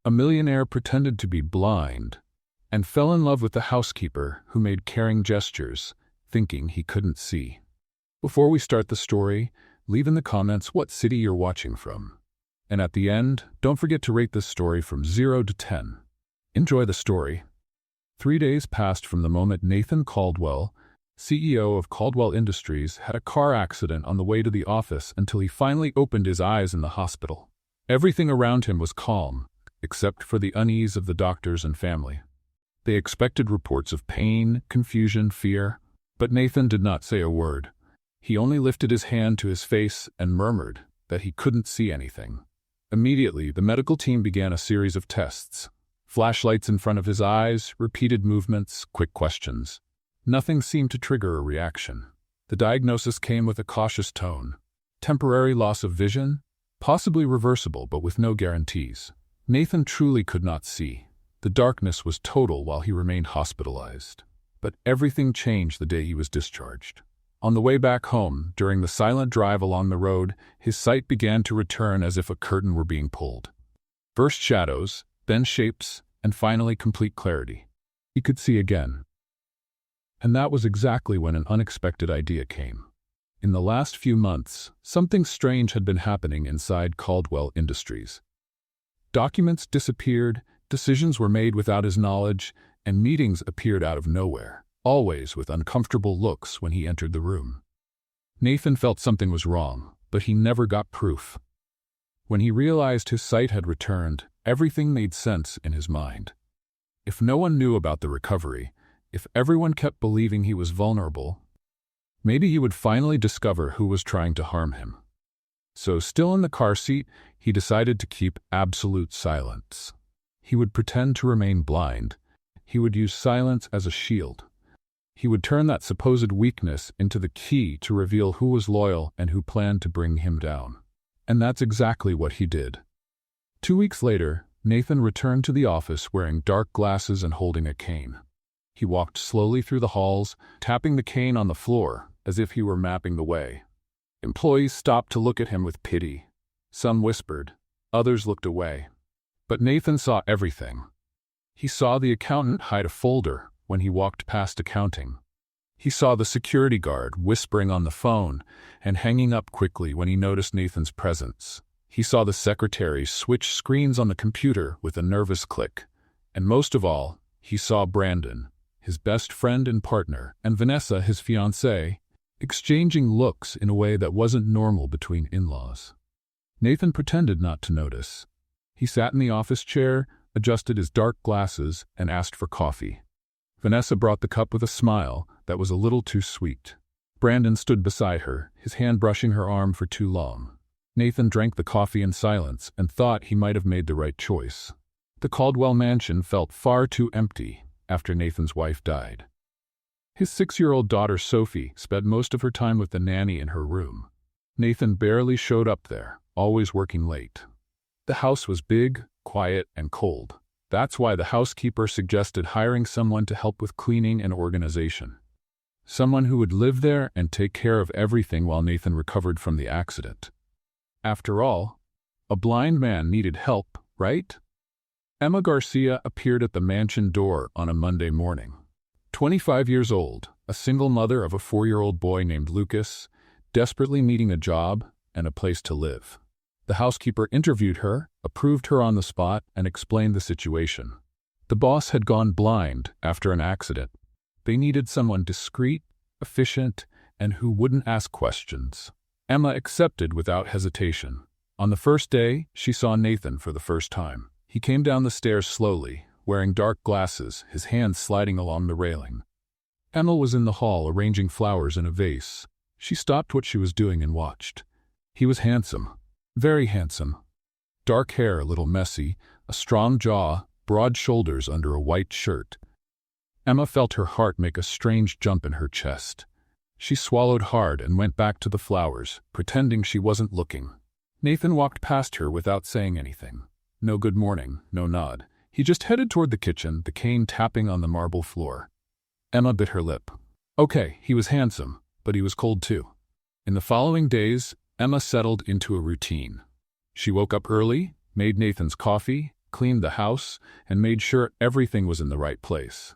A millionaire pretended to be blind and fell in love with the housekeeper who made caring gestures, thinking he couldn't see. Before we start the story, leave in the comments what city you're watching from. And at the end, don't forget to rate this story from 0 to 10. Enjoy the story. 3 days passed from the moment Nathan Caldwell, CEO of Caldwell Industries, had a car accident on the way to the office until he finally opened his eyes in the hospital. Everything around him was calm, except for the unease of the doctors and family. They expected reports of pain, confusion, fear, but Nathan did not say a word. He only lifted his hand to his face and murmured that he couldn't see anything. Immediately, the medical team began a series of tests. Flashlights in front of his eyes, repeated movements, quick questions. Nothing seemed to trigger a reaction. The diagnosis came with a cautious tone. Temporary loss of vision, possibly reversible but with no guarantees. Nathan truly could not see. The darkness was total while he remained hospitalized. But everything changed the day he was discharged. On the way back home, during the silent drive along the road, his sight began to return as if a curtain were being pulled. First shadows, then shapes, and finally complete clarity. He could see again. And that was exactly when an unexpected idea came. In the last few months, something strange had been happening inside Caldwell Industries. Documents disappeared, decisions were made without his knowledge, and meetings appeared out of nowhere, always with uncomfortable looks when he entered the room. Nathan felt something was wrong, but he never got proof. When he realized his sight had returned, everything made sense in his mind. If no one knew about the recovery, if everyone kept believing he was vulnerable, maybe he would finally discover who was trying to harm him. So, still in the car seat, he decided to keep absolute silence. He would pretend to remain blind. He would use silence as a shield. He would turn that supposed weakness into the key to reveal who was loyal and who planned to bring him down. And that's exactly what he did. 2 weeks later, Nathan returned to the office wearing dark glasses and holding a cane. He walked slowly through the halls, tapping the cane on the floor as if he were mapping the way. Employees stopped to look at him with pity. Some whispered, others looked away. But Nathan saw everything. He saw the accountant hide a folder when he walked past accounting. He saw the security guard whispering on the phone and hanging up quickly when he noticed Nathan's presence. He saw the secretary switch screens on the computer with a nervous click. And most of all, he saw Brandon, his best friend and partner, and Vanessa, his fiancée, exchanging looks in a way that wasn't normal between in-laws. Nathan pretended not to notice. He sat in the office chair, adjusted his dark glasses, and asked for coffee. Vanessa brought the cup with a smile that was a little too sweet. Brandon stood beside her, his hand brushing her arm for too long. Nathan drank the coffee in silence and thought he might have made the right choice. The Caldwell mansion felt far too empty after Nathan's wife died. His 6-year-old daughter Sophie spent most of her time with the nanny in her room. Nathan barely showed up there, always working late. The house was big, quiet, and cold. That's why the housekeeper suggested hiring someone to help with cleaning and organization. Someone who would live there and take care of everything while Nathan recovered from the accident. After all, a blind man needed help, right? Emma Garcia appeared at the mansion door on a Monday morning. 25 years old, a single mother of a 4-year-old boy named Lucas, desperately needing a job and a place to live. The housekeeper interviewed her, approved her on the spot, and explained the situation. The boss had gone blind after an accident. They needed someone discreet, efficient, and who wouldn't ask questions. Emma accepted without hesitation. On the first day, she saw Nathan for the first time. He came down the stairs slowly, wearing dark glasses, his hands sliding along the railing. Emma was in the hall arranging flowers in a vase. She stopped what she was doing and watched. He was handsome. Very handsome. Dark hair a little messy, a strong jaw, broad shoulders under a white shirt. Emma felt her heart make a strange jump in her chest. She swallowed hard and went back to the flowers, pretending she wasn't looking. Nathan walked past her without saying anything. No good morning, no nod. He just headed toward the kitchen, the cane tapping on the marble floor. Emma bit her lip. Okay, he was handsome, but he was cold too. In the following days, Emma settled into a routine. She woke up early, made Nathan's coffee, cleaned the house, and made sure everything was in the right place.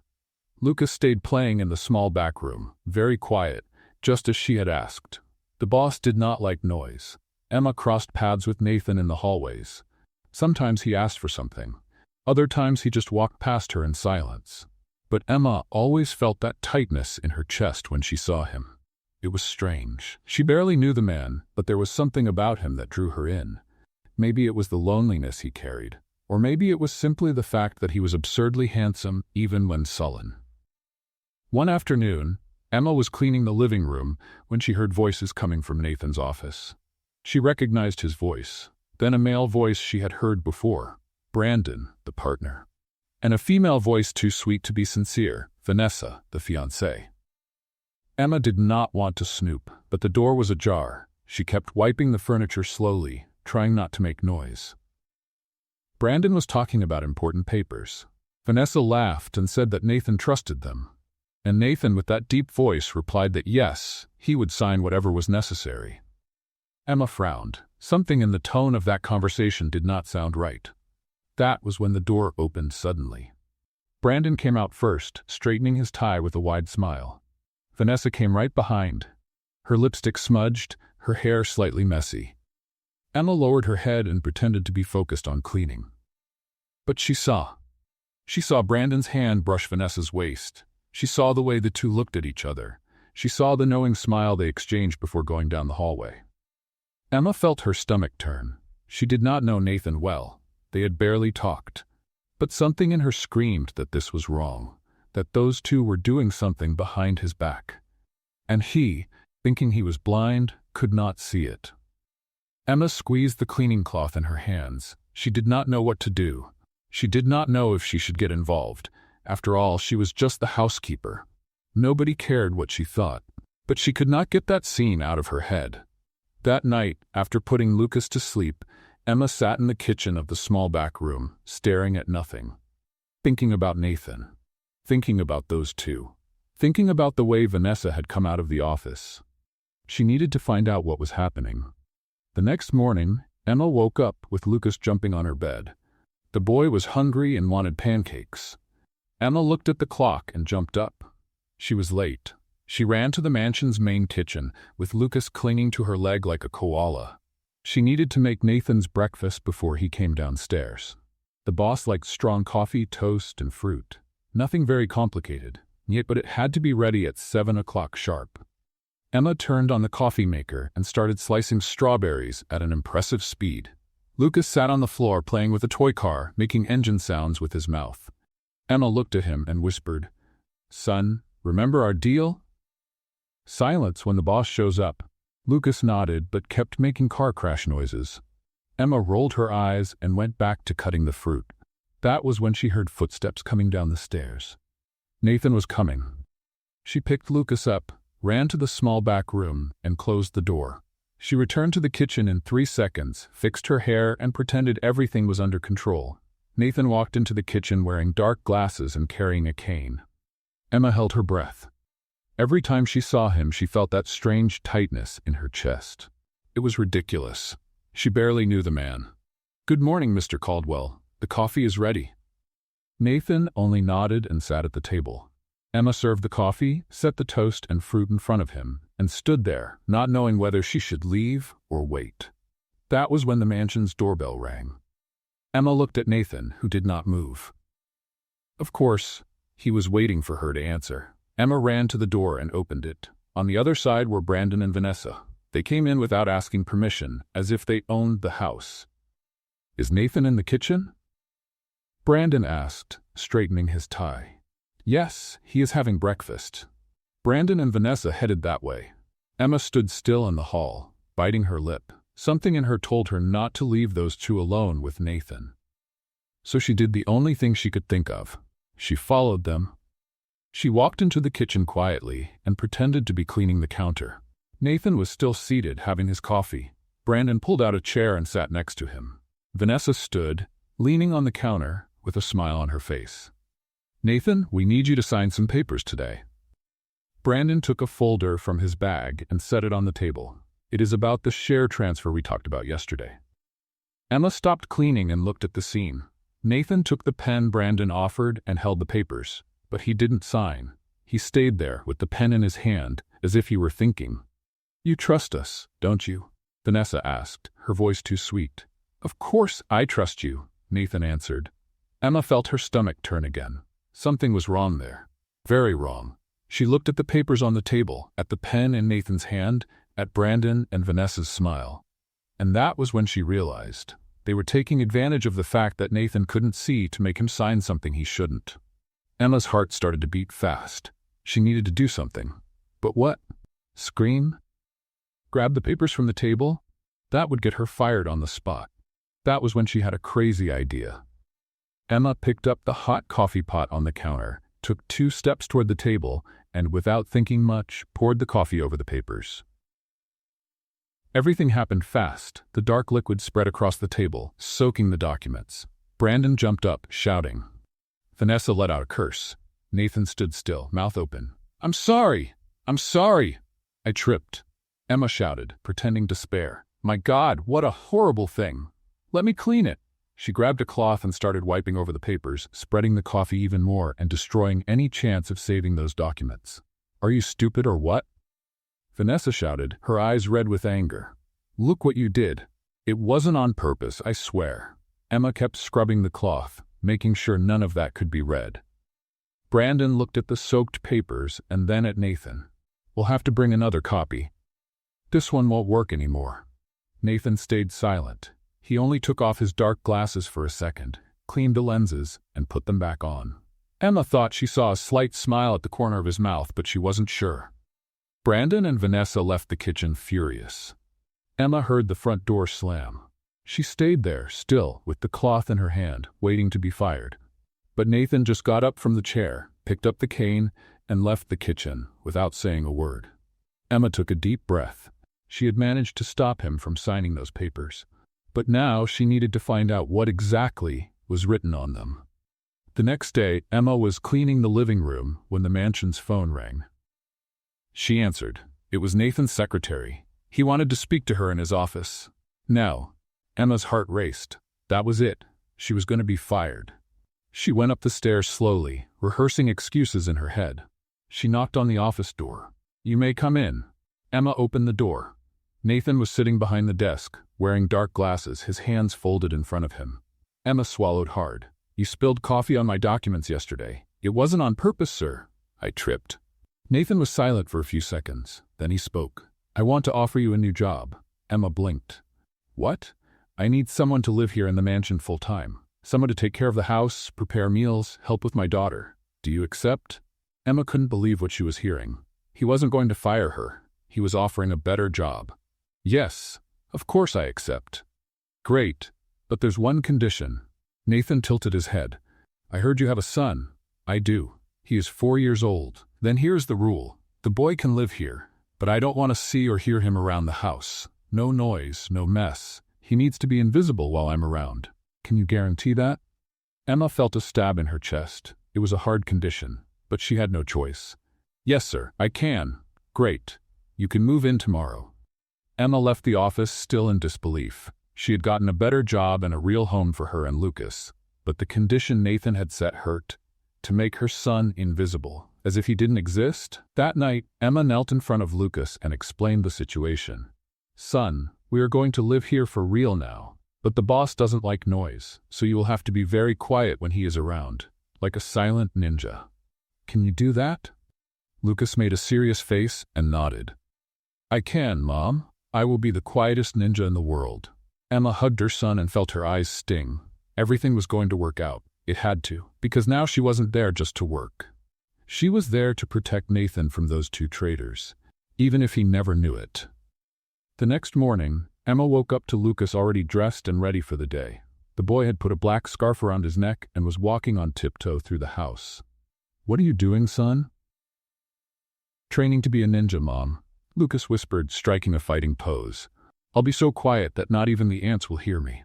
Lucas stayed playing in the small back room, very quiet, just as she had asked. The boss did not like noise. Emma crossed paths with Nathan in the hallways. Sometimes he asked for something. Other times he just walked past her in silence. But Emma always felt that tightness in her chest when she saw him. It was strange. She barely knew the man, but there was something about him that drew her in. Maybe it was the loneliness he carried, or maybe it was simply the fact that he was absurdly handsome even when sullen. One afternoon, Emma was cleaning the living room when she heard voices coming from Nathan's office. She recognized his voice, then a male voice she had heard before, Brandon, the partner, and a female voice too sweet to be sincere, Vanessa, the fiancée. Emma did not want to snoop, but the door was ajar. She kept wiping the furniture slowly, trying not to make noise. Brandon was talking about important papers. Vanessa laughed and said that Nathan trusted them. And Nathan, with that deep voice, replied that yes, he would sign whatever was necessary. Emma frowned. Something in the tone of that conversation did not sound right. That was when the door opened suddenly. Brandon came out first, straightening his tie with a wide smile. Vanessa came right behind, her lipstick smudged, her hair slightly messy. Emma lowered her head and pretended to be focused on cleaning. But she saw Brandon's hand brush Vanessa's waist. She saw the way the two looked at each other. She saw the knowing smile they exchanged before going down the hallway. Emma felt her stomach turn. She did not know Nathan well. They had barely talked. But something in her screamed that this was wrong, that those two were doing something behind his back. And he, thinking he was blind, could not see it. Emma squeezed the cleaning cloth in her hands. She did not know what to do. She did not know if she should get involved. After all, she was just the housekeeper. Nobody cared what she thought. But she could not get that scene out of her head. That night, after putting Lucas to sleep, Emma sat in the kitchen of the small back room, staring at nothing. Thinking about Nathan. Thinking about those two. Thinking about the way Vanessa had come out of the office. She needed to find out what was happening. The next morning, Emma woke up with Lucas jumping on her bed. The boy was hungry and wanted pancakes. Emma looked at the clock and jumped up. She was late. She ran to the mansion's main kitchen, with Lucas clinging to her leg like a koala. She needed to make Nathan's breakfast before he came downstairs. The boss liked strong coffee, toast, and fruit. Nothing very complicated, but it had to be ready at 7 o'clock sharp. Emma turned on the coffee maker and started slicing strawberries at an impressive speed. Lucas sat on the floor playing with a toy car, making engine sounds with his mouth. Emma looked at him and whispered, "Son, remember our deal?" Silence when the boss shows up. Lucas nodded but kept making car crash noises. Emma rolled her eyes and went back to cutting the fruit. That was when she heard footsteps coming down the stairs. Nathan was coming. She picked Lucas up, ran to the small back room, and closed the door. She returned to the kitchen in 3 seconds, fixed her hair, and pretended everything was under control. Nathan walked into the kitchen wearing dark glasses and carrying a cane. Emma held her breath. Every time she saw him, she felt that strange tightness in her chest. It was ridiculous. She barely knew the man. "Good morning, Mr. Caldwell. The coffee is ready." Nathan only nodded and sat at the table. Emma served the coffee, set the toast and fruit in front of him, and stood there, not knowing whether she should leave or wait. That was when the mansion's doorbell rang. Emma looked at Nathan, who did not move. Of course, he was waiting for her to answer. Emma ran to the door and opened it. On the other side were Brandon and Vanessa. They came in without asking permission, as if they owned the house. "Is Nathan in the kitchen?" Brandon asked, straightening his tie. "Yes, he is having breakfast." Brandon and Vanessa headed that way. Emma stood still in the hall, biting her lip. Something in her told her not to leave those two alone with Nathan. So she did the only thing she could think of. She followed them. She walked into the kitchen quietly and pretended to be cleaning the counter. Nathan was still seated, having his coffee. Brandon pulled out a chair and sat next to him. Vanessa stood, leaning on the counter, with a smile on her face. "Nathan, we need you to sign some papers today." Brandon took a folder from his bag and set it on the table. "It is about the share transfer we talked about yesterday." Emma stopped cleaning and looked at the scene. Nathan took the pen Brandon offered and held the papers, but he didn't sign. He stayed there with the pen in his hand, as if he were thinking. "You trust us, don't you?" Vanessa asked, her voice too sweet. "Of course I trust you," Nathan answered. Emma felt her stomach turn again. Something was wrong there. Very wrong. She looked at the papers on the table, at the pen in Nathan's hand, at Brandon and Vanessa's smile. And that was when she realized they were taking advantage of the fact that Nathan couldn't see to make him sign something he shouldn't. Emma's heart started to beat fast. She needed to do something. But what? Scream? Grab the papers from the table? That would get her fired on the spot. That was when she had a crazy idea. Emma picked up the hot coffee pot on the counter, took 2 steps toward the table, and without thinking much, poured the coffee over the papers. Everything happened fast. The dark liquid spread across the table, soaking the documents. Brandon jumped up, shouting. Vanessa let out a curse. Nathan stood still, mouth open. "I'm sorry! I'm sorry!" "I tripped," Emma shouted, pretending despair. "My God, what a horrible thing! Let me clean it!" She grabbed a cloth and started wiping over the papers, spreading the coffee even more and destroying any chance of saving those documents. "Are you stupid or what?" Vanessa shouted, her eyes red with anger. "Look what you did. It wasn't on purpose, I swear." Emma kept scrubbing the cloth, making sure none of that could be read. Brandon looked at the soaked papers and then at Nathan. "We'll have to bring another copy. This one won't work anymore." Nathan stayed silent. He only took off his dark glasses for a second, cleaned the lenses, and put them back on. Emma thought she saw a slight smile at the corner of his mouth, but she wasn't sure. Brandon and Vanessa left the kitchen furious. Emma heard the front door slam. She stayed there, still, with the cloth in her hand, waiting to be fired. But Nathan just got up from the chair, picked up the cane, and left the kitchen without saying a word. Emma took a deep breath. She had managed to stop him from signing those papers. But now she needed to find out what exactly was written on them. The next day, Emma was cleaning the living room when the mansion's phone rang. She answered. It was Nathan's secretary. He wanted to speak to her in his office. Now, Emma's heart raced. That was it. She was going to be fired. She went up the stairs slowly, rehearsing excuses in her head. She knocked on the office door. "You may come in." Emma opened the door. Nathan was sitting behind the desk, wearing dark glasses, his hands folded in front of him. Emma swallowed hard. "You spilled coffee on my documents yesterday." "It wasn't on purpose, sir." "I tripped." Nathan was silent for a few seconds. Then he spoke. "I want to offer you a new job." Emma blinked. "What?" "I need someone to live here in the mansion full-time. Someone to take care of the house, prepare meals, help with my daughter. Do you accept?" Emma couldn't believe what she was hearing. He wasn't going to fire her. He was offering a better job. "Yes, of course I accept." "Great, but there's one condition." Nathan tilted his head. "I heard you have a son." "I do. He is 4 years old." "Then here's the rule. The boy can live here, but I don't want to see or hear him around the house. No noise, no mess. He needs to be invisible while I'm around. Can you guarantee that?" Emma felt a stab in her chest. It was a hard condition, but she had no choice. "Yes, sir, I can." "Great. You can move in tomorrow." Emma left the office still in disbelief. She had gotten a better job and a real home for her and Lucas, but the condition Nathan had set hurt. To make her son invisible, as if he didn't exist? That night, Emma knelt in front of Lucas and explained the situation. "Son, we are going to live here for real now, but the boss doesn't like noise, so you will have to be very quiet when he is around, like a silent ninja. Can you do that?" Lucas made a serious face and nodded. "I can, Mom. I will be the quietest ninja in the world." Emma hugged her son and felt her eyes sting. Everything was going to work out. It had to, because now she wasn't there just to work. She was there to protect Nathan from those 2 traitors, even if he never knew it. The next morning, Emma woke up to Lucas already dressed and ready for the day. The boy had put a black scarf around his neck and was walking on tiptoe through the house. "What are you doing, son?" "Training to be a ninja, Mom," Lucas whispered, striking a fighting pose. "I'll be so quiet that not even the ants will hear me."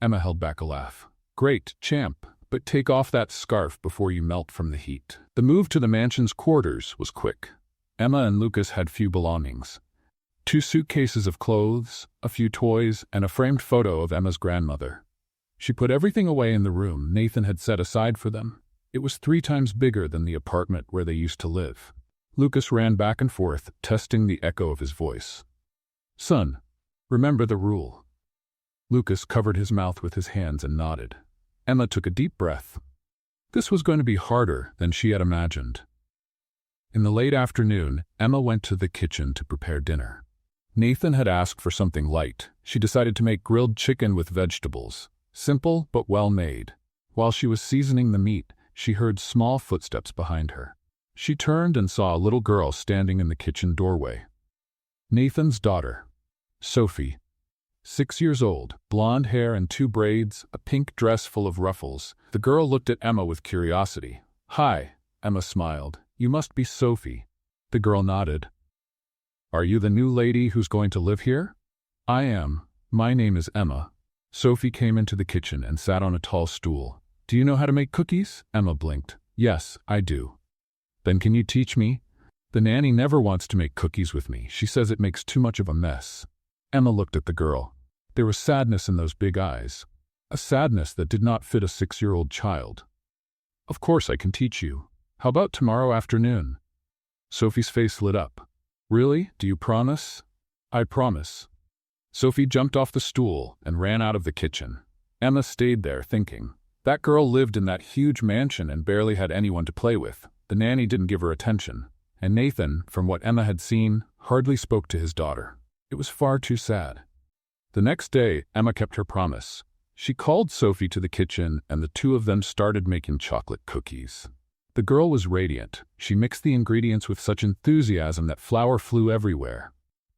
Emma held back a laugh. "Great, champ, but take off that scarf before you melt from the heat." The move to the mansion's quarters was quick. Emma and Lucas had few belongings. 2 suitcases of clothes, a few toys, and a framed photo of Emma's grandmother. She put everything away in the room Nathan had set aside for them. It was 3 times bigger than the apartment where they used to live. Lucas ran back and forth, testing the echo of his voice. "Son, remember the rule." Lucas covered his mouth with his hands and nodded. Emma took a deep breath. This was going to be harder than she had imagined. In the late afternoon, Emma went to the kitchen to prepare dinner. Nathan had asked for something light. She decided to make grilled chicken with vegetables. Simple but well made. While she was seasoning the meat, she heard small footsteps behind her. She turned and saw a little girl standing in the kitchen doorway. Nathan's daughter, Sophie. 6 years old, blonde hair and 2 braids, a pink dress full of ruffles. The girl looked at Emma with curiosity. "Hi," Emma smiled. "You must be Sophie." The girl nodded. "Are you the new lady who's going to live here?" "I am. My name is Emma." Sophie came into the kitchen and sat on a tall stool. "Do you know how to make cookies?" Emma blinked. "Yes, I do." "Then can you teach me?" "The nanny never wants to make cookies with me. She says it makes too much of a mess." Emma looked at the girl. There was sadness in those big eyes. A sadness that did not fit a 6-year-old child. "Of course I can teach you. How about tomorrow afternoon?" Sophie's face lit up. "Really? Do you promise?" "I promise." Sophie jumped off the stool and ran out of the kitchen. Emma stayed there thinking. That girl lived in that huge mansion and barely had anyone to play with. The nanny didn't give her attention. And Nathan, from what Emma had seen, hardly spoke to his daughter. It was far too sad. The next day, Emma kept her promise. She called Sophie to the kitchen and the 2 of them started making chocolate cookies. The girl was radiant. She mixed the ingredients with such enthusiasm that flour flew everywhere.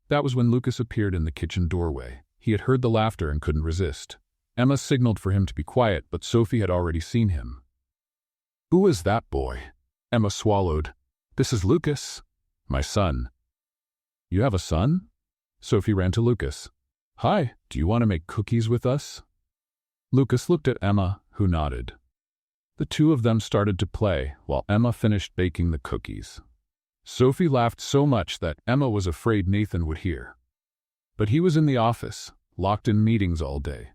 That was when Lucas appeared in the kitchen doorway. He had heard the laughter and couldn't resist. Emma signaled for him to be quiet, but Sophie had already seen him. "Who is that boy?" Emma swallowed. "This is Lucas, my son." "You have a son?" Sophie ran to Lucas. "Hi, do you want to make cookies with us?" Lucas looked at Emma, who nodded. The 2 of them started to play while Emma finished baking the cookies. Sophie laughed so much that Emma was afraid Nathan would hear. But he was in the office, locked in meetings all day.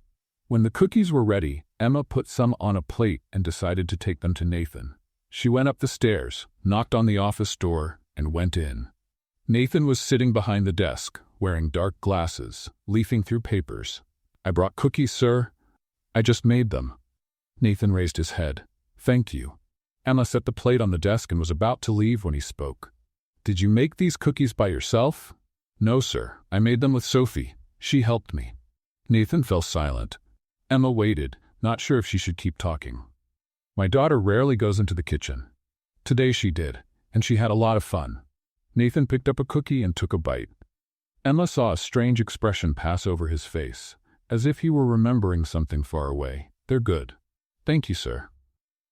When the cookies were ready, Emma put some on a plate and decided to take them to Nathan. She went up the stairs, knocked on the office door, and went in. Nathan was sitting behind the desk, wearing dark glasses, leafing through papers. "I brought cookies, sir. I just made them." Nathan raised his head. "Thank you." Emma set the plate on the desk and was about to leave when he spoke. "Did you make these cookies by yourself?" "No, sir. I made them with Sophie. She helped me." Nathan fell silent. Emma waited, not sure if she should keep talking. "My daughter rarely goes into the kitchen. Today she did, and she had a lot of fun." Nathan picked up a cookie and took a bite. Emma saw a strange expression pass over his face, as if he were remembering something far away. "They're good." "Thank you, sir."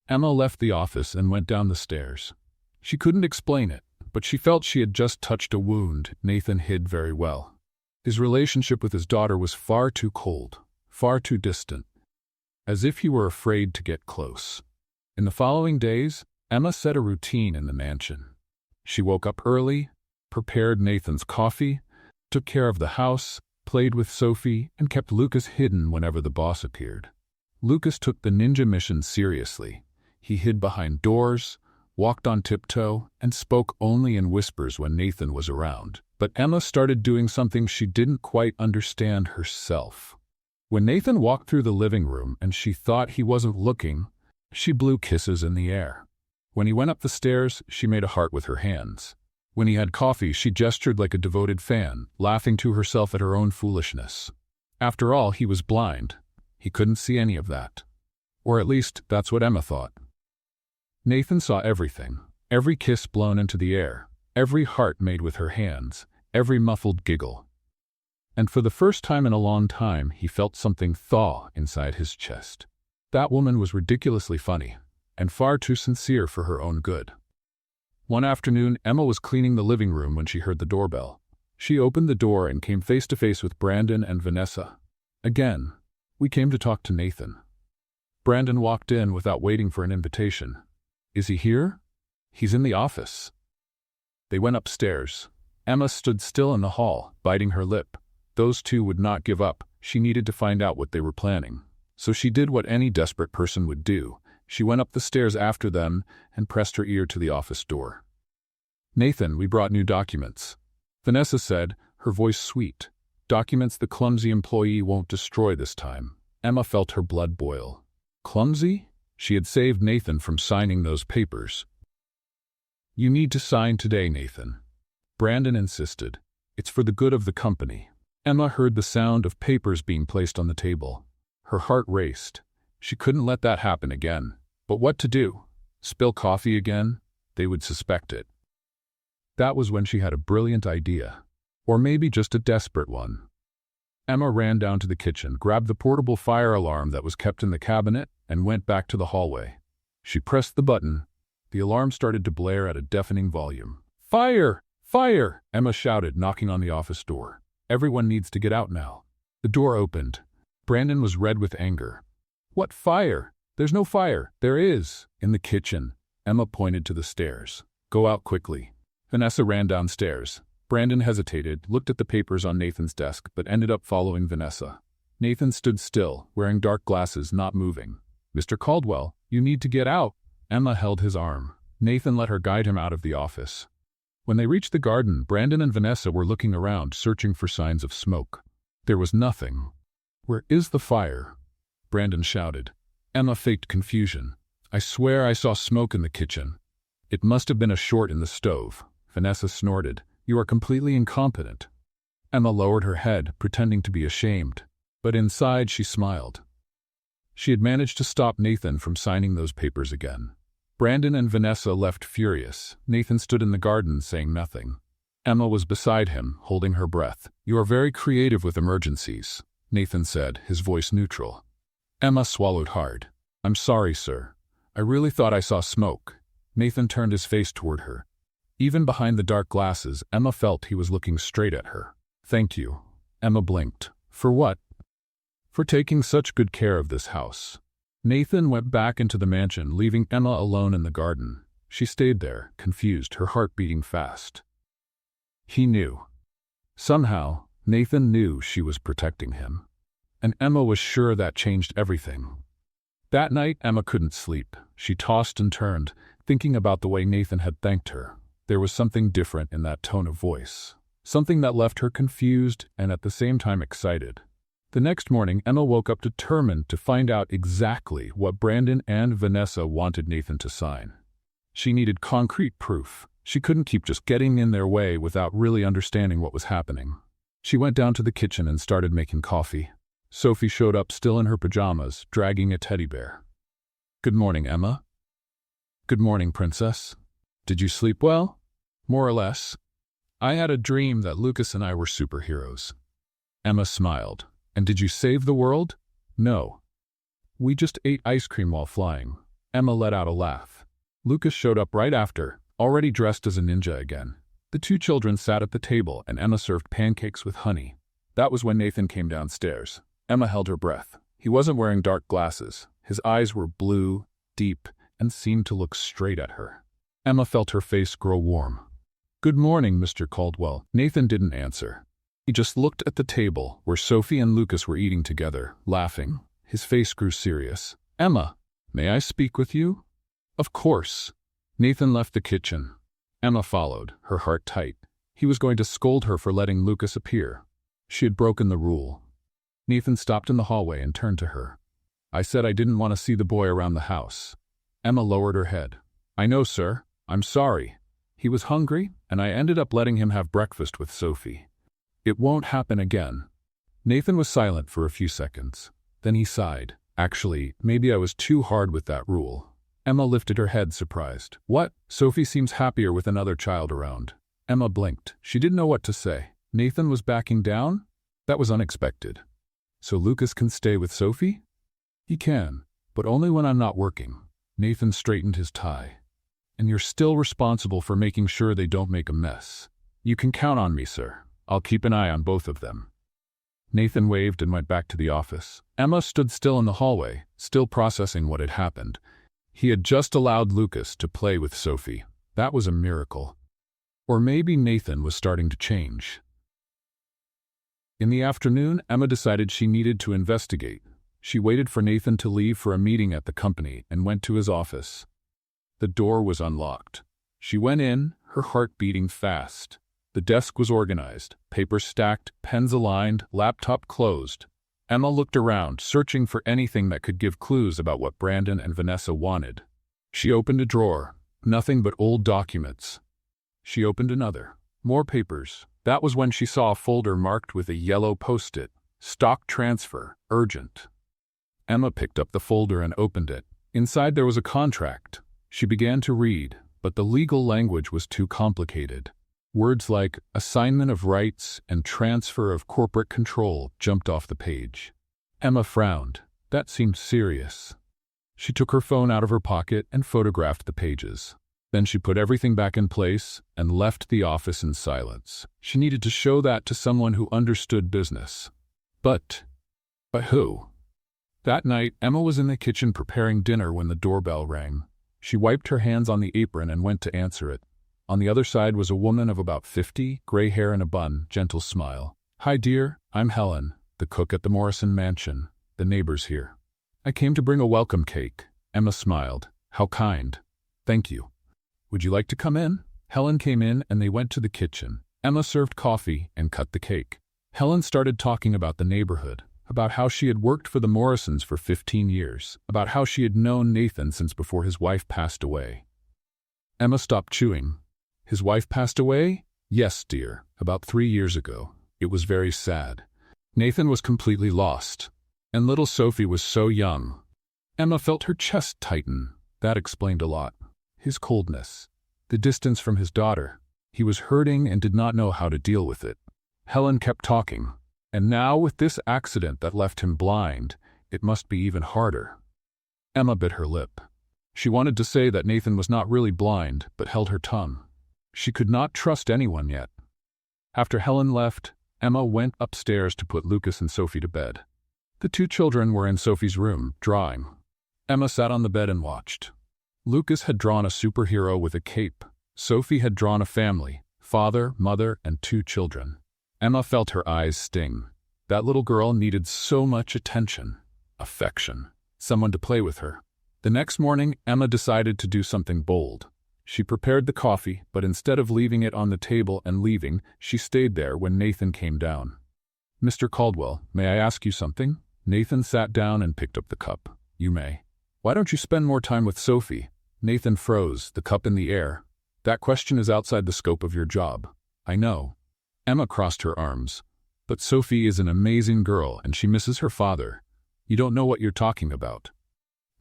Emma left the office and went down the stairs. She couldn't explain it, but she felt she had just touched a wound Nathan hid very well. His relationship with his daughter was far too cold, far too distant, as if he were afraid to get close. In the following days, Emma set a routine in the mansion. She woke up early, prepared Nathan's coffee, took care of the house, played with Sophie, and kept Lucas hidden whenever the boss appeared. Lucas took the ninja mission seriously. He hid behind doors, walked on tiptoe, and spoke only in whispers when Nathan was around. But Emma started doing something she didn't quite understand herself. When Nathan walked through the living room and she thought he wasn't looking, she blew kisses in the air. When he went up the stairs, she made a heart with her hands. When he had coffee, she gestured like a devoted fan, laughing to herself at her own foolishness. After all, he was blind. He couldn't see any of that. Or at least, that's what Emma thought. Nathan saw everything, every kiss blown into the air, every heart made with her hands, every muffled giggle. And for the first time in a long time, he felt something thaw inside his chest. That woman was ridiculously funny, and far too sincere for her own good. One afternoon, Emma was cleaning the living room when she heard the doorbell. She opened the door and came face to face with Brandon and Vanessa. "Again, we came to talk to Nathan." Brandon walked in without waiting for an invitation. "Is he here?" "He's in the office." They went upstairs. Emma stood still in the hall, biting her lip. Those 2 would not give up. She needed to find out what they were planning. So she did what any desperate person would do. She went up the stairs after them and pressed her ear to the office door. "Nathan, we brought new documents," Vanessa said, her voice sweet. "Documents the clumsy employee won't destroy this time." Emma felt her blood boil. Clumsy? She had saved Nathan from signing those papers. "You need to sign today, Nathan," Brandon insisted. "It's for the good of the company." Emma heard the sound of papers being placed on the table. Her heart raced. She couldn't let that happen again. But what to do? Spill coffee again? They would suspect it. That was when she had a brilliant idea. Or maybe just a desperate one. Emma ran down to the kitchen, grabbed the portable fire alarm that was kept in the cabinet, and went back to the hallway. She pressed the button. The alarm started to blare at a deafening volume. "Fire! Fire!" Emma shouted, knocking on the office door. "Everyone needs to get out now." The door opened. Brandon was red with anger. "What fire? There's no fire." "There is. In the kitchen." Emma pointed to the stairs. "Go out quickly." Vanessa ran downstairs. Brandon hesitated, looked at the papers on Nathan's desk, but ended up following Vanessa. Nathan stood still, wearing dark glasses, not moving. "Mr. Caldwell, you need to get out." Emma held his arm. Nathan let her guide him out of the office. When they reached the garden, Brandon and Vanessa were looking around, searching for signs of smoke. There was nothing. "Where is the fire?" Brandon shouted. Emma faked confusion. "I swear I saw smoke in the kitchen." "It must have been a short in the stove." Vanessa snorted. "You are completely incompetent." Emma lowered her head, pretending to be ashamed. But inside she smiled. She had managed to stop Nathan from signing those papers again. Brandon and Vanessa left furious. Nathan stood in the garden, saying nothing. Emma was beside him, holding her breath. "You are very creative with emergencies," Nathan said, his voice neutral. Emma swallowed hard. "I'm sorry, sir. I really thought I saw smoke." Nathan turned his face toward her. Even behind the dark glasses, Emma felt he was looking straight at her. "Thank you." Emma blinked. "For what?" "For taking such good care of this house." Nathan went back into the mansion, leaving Emma alone in the garden. She stayed there, confused, her heart beating fast. He knew. Somehow, Nathan knew she was protecting him. And Emma was sure that changed everything. That night, Emma couldn't sleep. She tossed and turned, thinking about the way Nathan had thanked her. There was something different in that tone of voice. Something that left her confused and at the same time excited. The next morning, Emma woke up determined to find out exactly what Brandon and Vanessa wanted Nathan to sign. She needed concrete proof. She couldn't keep just getting in their way without really understanding what was happening. She went down to the kitchen and started making coffee. Sophie showed up still in her pajamas, dragging a teddy bear. "Good morning, Emma." "Good morning, Princess. Did you sleep well?" "More or less. I had a dream that Lucas and I were superheroes." Emma smiled. "And did you save the world?" "No. We just ate ice cream while flying." Emma let out a laugh. Lucas showed up right after, already dressed as a ninja again. The two children sat at the table and Emma served pancakes with honey. That was when Nathan came downstairs. Emma held her breath. He wasn't wearing dark glasses. His eyes were blue, deep, and seemed to look straight at her. Emma felt her face grow warm. "Good morning, Mr. Caldwell." Nathan didn't answer. He just looked at the table where Sophie and Lucas were eating together, laughing. His face grew serious. "Emma, may I speak with you?" "Of course." Nathan left the kitchen. Emma followed, her heart tight. He was going to scold her for letting Lucas appear. She had broken the rule. Nathan stopped in the hallway and turned to her. "I said I didn't want to see the boy around the house." Emma lowered her head. "I know, sir. I'm sorry. He was hungry, and I ended up letting him have breakfast with Sophie. It won't happen again." Nathan was silent for a few seconds. Then he sighed. "Actually, maybe I was too hard with that rule." Emma lifted her head, surprised. "What? Sophie seems happier with another child around." Emma blinked. She didn't know what to say. Nathan was backing down? That was unexpected. "So Lucas can stay with Sophie?" "He can, but only when I'm not working." Nathan straightened his tie. "And you're still responsible for making sure they don't make a mess." "You can count on me, sir. I'll keep an eye on both of them." Nathan waved and went back to the office. Emma stood still in the hallway, still processing what had happened. He had just allowed Lucas to play with Sophie. That was a miracle. Or maybe Nathan was starting to change. In the afternoon, Emma decided she needed to investigate. She waited for Nathan to leave for a meeting at the company and went to his office. The door was unlocked. She went in, her heart beating fast. The desk was organized, papers stacked, pens aligned, laptop closed. Emma looked around, searching for anything that could give clues about what Brandon and Vanessa wanted. She opened a drawer. Nothing but old documents. She opened another. More papers. That was when she saw a folder marked with a yellow post-it. Stock transfer. Urgent. Emma picked up the folder and opened it. Inside there was a contract. She began to read, but the legal language was too complicated. Words like assignment of rights and transfer of corporate control jumped off the page. Emma frowned. That seemed serious. She took her phone out of her pocket and photographed the pages. Then she put everything back in place and left the office in silence. She needed to show that to someone who understood business. But who? That night, Emma was in the kitchen preparing dinner when the doorbell rang. She wiped her hands on the apron and went to answer it. On the other side was a woman of about 50, gray hair and a bun, gentle smile. "Hi, dear. I'm Helen, the cook at the Morrison mansion. The neighbor's here. I came to bring a welcome cake." Emma smiled. "How kind. Thank you. Would you like to come in?" Helen came in and they went to the kitchen. Emma served coffee and cut the cake. Helen started talking about the neighborhood, about how she had worked for the Morrisons for 15 years, about how she had known Nathan since before his wife passed away. Emma stopped chewing. "His wife passed away?" "Yes, dear, about 3 years ago. It was very sad. Nathan was completely lost. And little Sophie was so young." Emma felt her chest tighten. That explained a lot. His coldness. The distance from his daughter. He was hurting and did not know how to deal with it. Helen kept talking. And now with this accident that left him blind, it must be even harder. Emma bit her lip. She wanted to say that Nathan was not really blind, but held her tongue. She could not trust anyone yet. After Helen left, Emma went upstairs to put Lucas and Sophie to bed. The 2 children were in Sophie's room, drawing. Emma sat on the bed and watched. Lucas had drawn a superhero with a cape. Sophie had drawn a family, father, mother, and 2 children. Emma felt her eyes sting. That little girl needed so much attention, affection, someone to play with her. The next morning, Emma decided to do something bold. She prepared the coffee, but instead of leaving it on the table and leaving, she stayed there when Nathan came down. "Mr. Caldwell, may I ask you something?" Nathan sat down and picked up the cup. "You may." "Why don't you spend more time with Sophie?" Nathan froze, the cup in the air. "That question is outside the scope of your job." "I know." Emma crossed her arms. "But Sophie is an amazing girl and she misses her father. You don't know what you're talking about."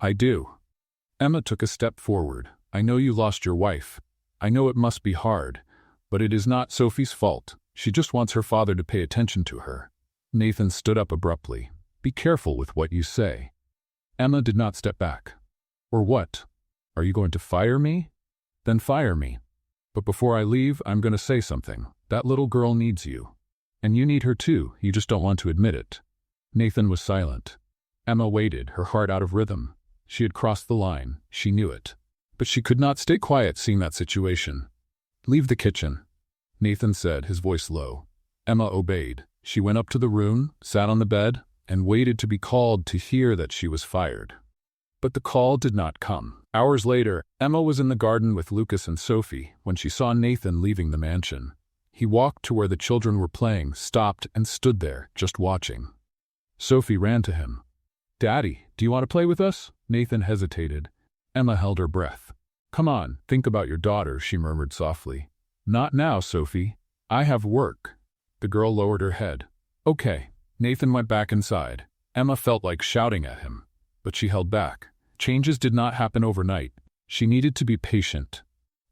"I do." Emma took a step forward. "I know you lost your wife. I know it must be hard. But it is not Sophie's fault. She just wants her father to pay attention to her." Nathan stood up abruptly. "Be careful with what you say." Emma did not step back. "Or what? Are you going to fire me? Then fire me. But before I leave, I'm going to say something. That little girl needs you. And you need her too, you just don't want to admit it." Nathan was silent. Emma waited, her heart out of rhythm. She had crossed the line. She knew it. But she could not stay quiet seeing that situation. "Leave the kitchen," Nathan said, his voice low. Emma obeyed. She went up to the room, sat on the bed, and waited to be called to hear that she was fired. But the call did not come. Hours later, Emma was in the garden with Lucas and Sophie when she saw Nathan leaving the mansion. He walked to where the children were playing, stopped, and stood there, just watching. Sophie ran to him. "Daddy, do you want to play with us?" Nathan hesitated. Emma held her breath. "Come on, think about your daughter," she murmured softly. "Not now, Sophie. I have work." The girl lowered her head. "Okay." Nathan went back inside. Emma felt like shouting at him, but she held back. Changes did not happen overnight. She needed to be patient.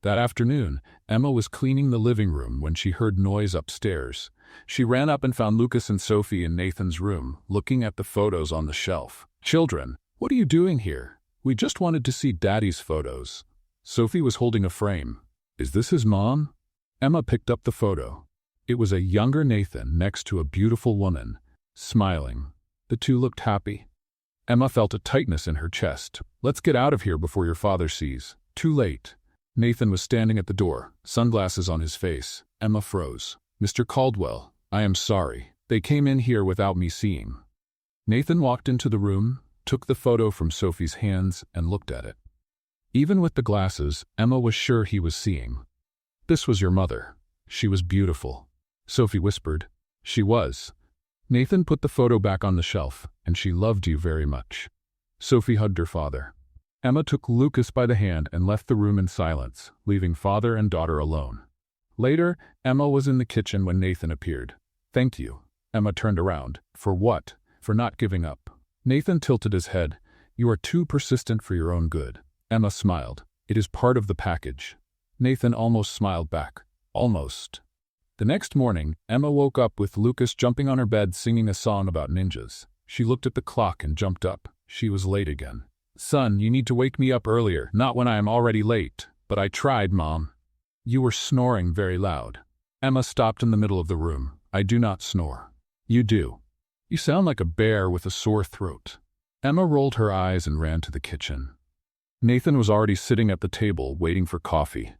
That afternoon, Emma was cleaning the living room when she heard noise upstairs. She ran up and found Lucas and Sophie in Nathan's room, looking at the photos on the shelf. "Children, what are you doing here? We just wanted to see Daddy's photos." Sophie was holding a frame. "Is this his mom?" Emma picked up the photo. It was a younger Nathan next to a beautiful woman, smiling. The 2 looked happy. Emma felt a tightness in her chest. "Let's get out of here before your father sees." Too late. Nathan was standing at the door, sunglasses on his face. Emma froze. "Mr. Caldwell, I am sorry. They came in here without me seeing." Nathan walked into the room, took the photo from Sophie's hands, and looked at it. Even with the glasses, Emma was sure he was seeing. "This was your mother. She was beautiful," Sophie whispered. "She was." Nathan put the photo back on the shelf, "and she loved you very much." Sophie hugged her father. Emma took Lucas by the hand and left the room in silence, leaving father and daughter alone. Later, Emma was in the kitchen when Nathan appeared. "Thank you." Emma turned around. "For what?" "For not giving up." Nathan tilted his head. "You are too persistent for your own good." Emma smiled. "It is part of the package." Nathan almost smiled back. "Almost." The next morning, Emma woke up with Lucas jumping on her bed singing a song about ninjas. She looked at the clock and jumped up. She was late again. "Son, you need to wake me up earlier, not when I am already late." "But I tried, Mom." "You were snoring very loud." Emma stopped in the middle of the room. "I do not snore." "You do. You sound like a bear with a sore throat." Emma rolled her eyes and ran to the kitchen. Nathan was already sitting at the table, waiting for coffee.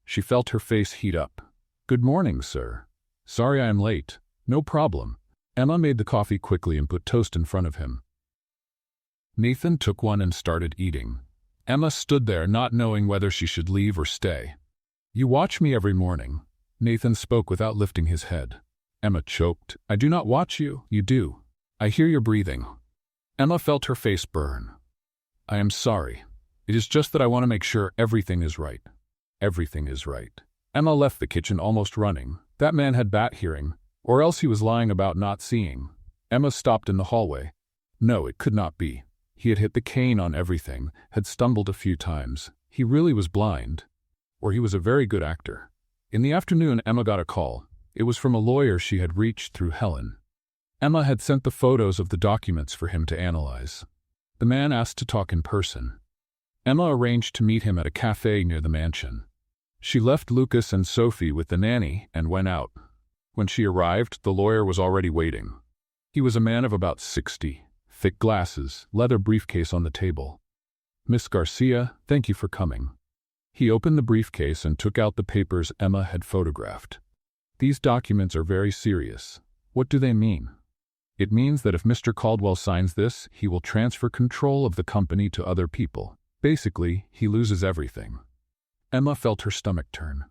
She felt her face heat up. "Good morning, sir." "Sorry I am late." "No problem." Emma made the coffee quickly and put toast in front of him. Nathan took one and started eating. Emma stood there, not knowing whether she should leave or stay. "You watch me every morning." Nathan spoke without lifting his head. Emma choked. "I do not watch you." "You do. I hear your breathing." Emma felt her face burn. "I am sorry. It is just that I want to make sure everything is right." "Everything is right." Emma left the kitchen almost running. That man had bad hearing, or else he was lying about not seeing. Emma stopped in the hallway. No, it could not be. He had hit the cane on everything, had stumbled a few times. He really was blind. Or he was a very good actor. In the afternoon, Emma got a call. It was from a lawyer she had reached through Helen. Emma had sent the photos of the documents for him to analyze. The man asked to talk in person. Emma arranged to meet him at a cafe near the mansion. She left Lucas and Sophie with the nanny and went out. When she arrived, the lawyer was already waiting. He was a man of about 60, thick glasses, leather briefcase on the table. "Miss Garcia, thank you for coming." He opened the briefcase and took out the papers Emma had photographed. "These documents are very serious." "What do they mean?" "It means that if Mr. Caldwell signs this, he will transfer control of the company to other people. Basically, he loses everything." Emma felt her stomach turn.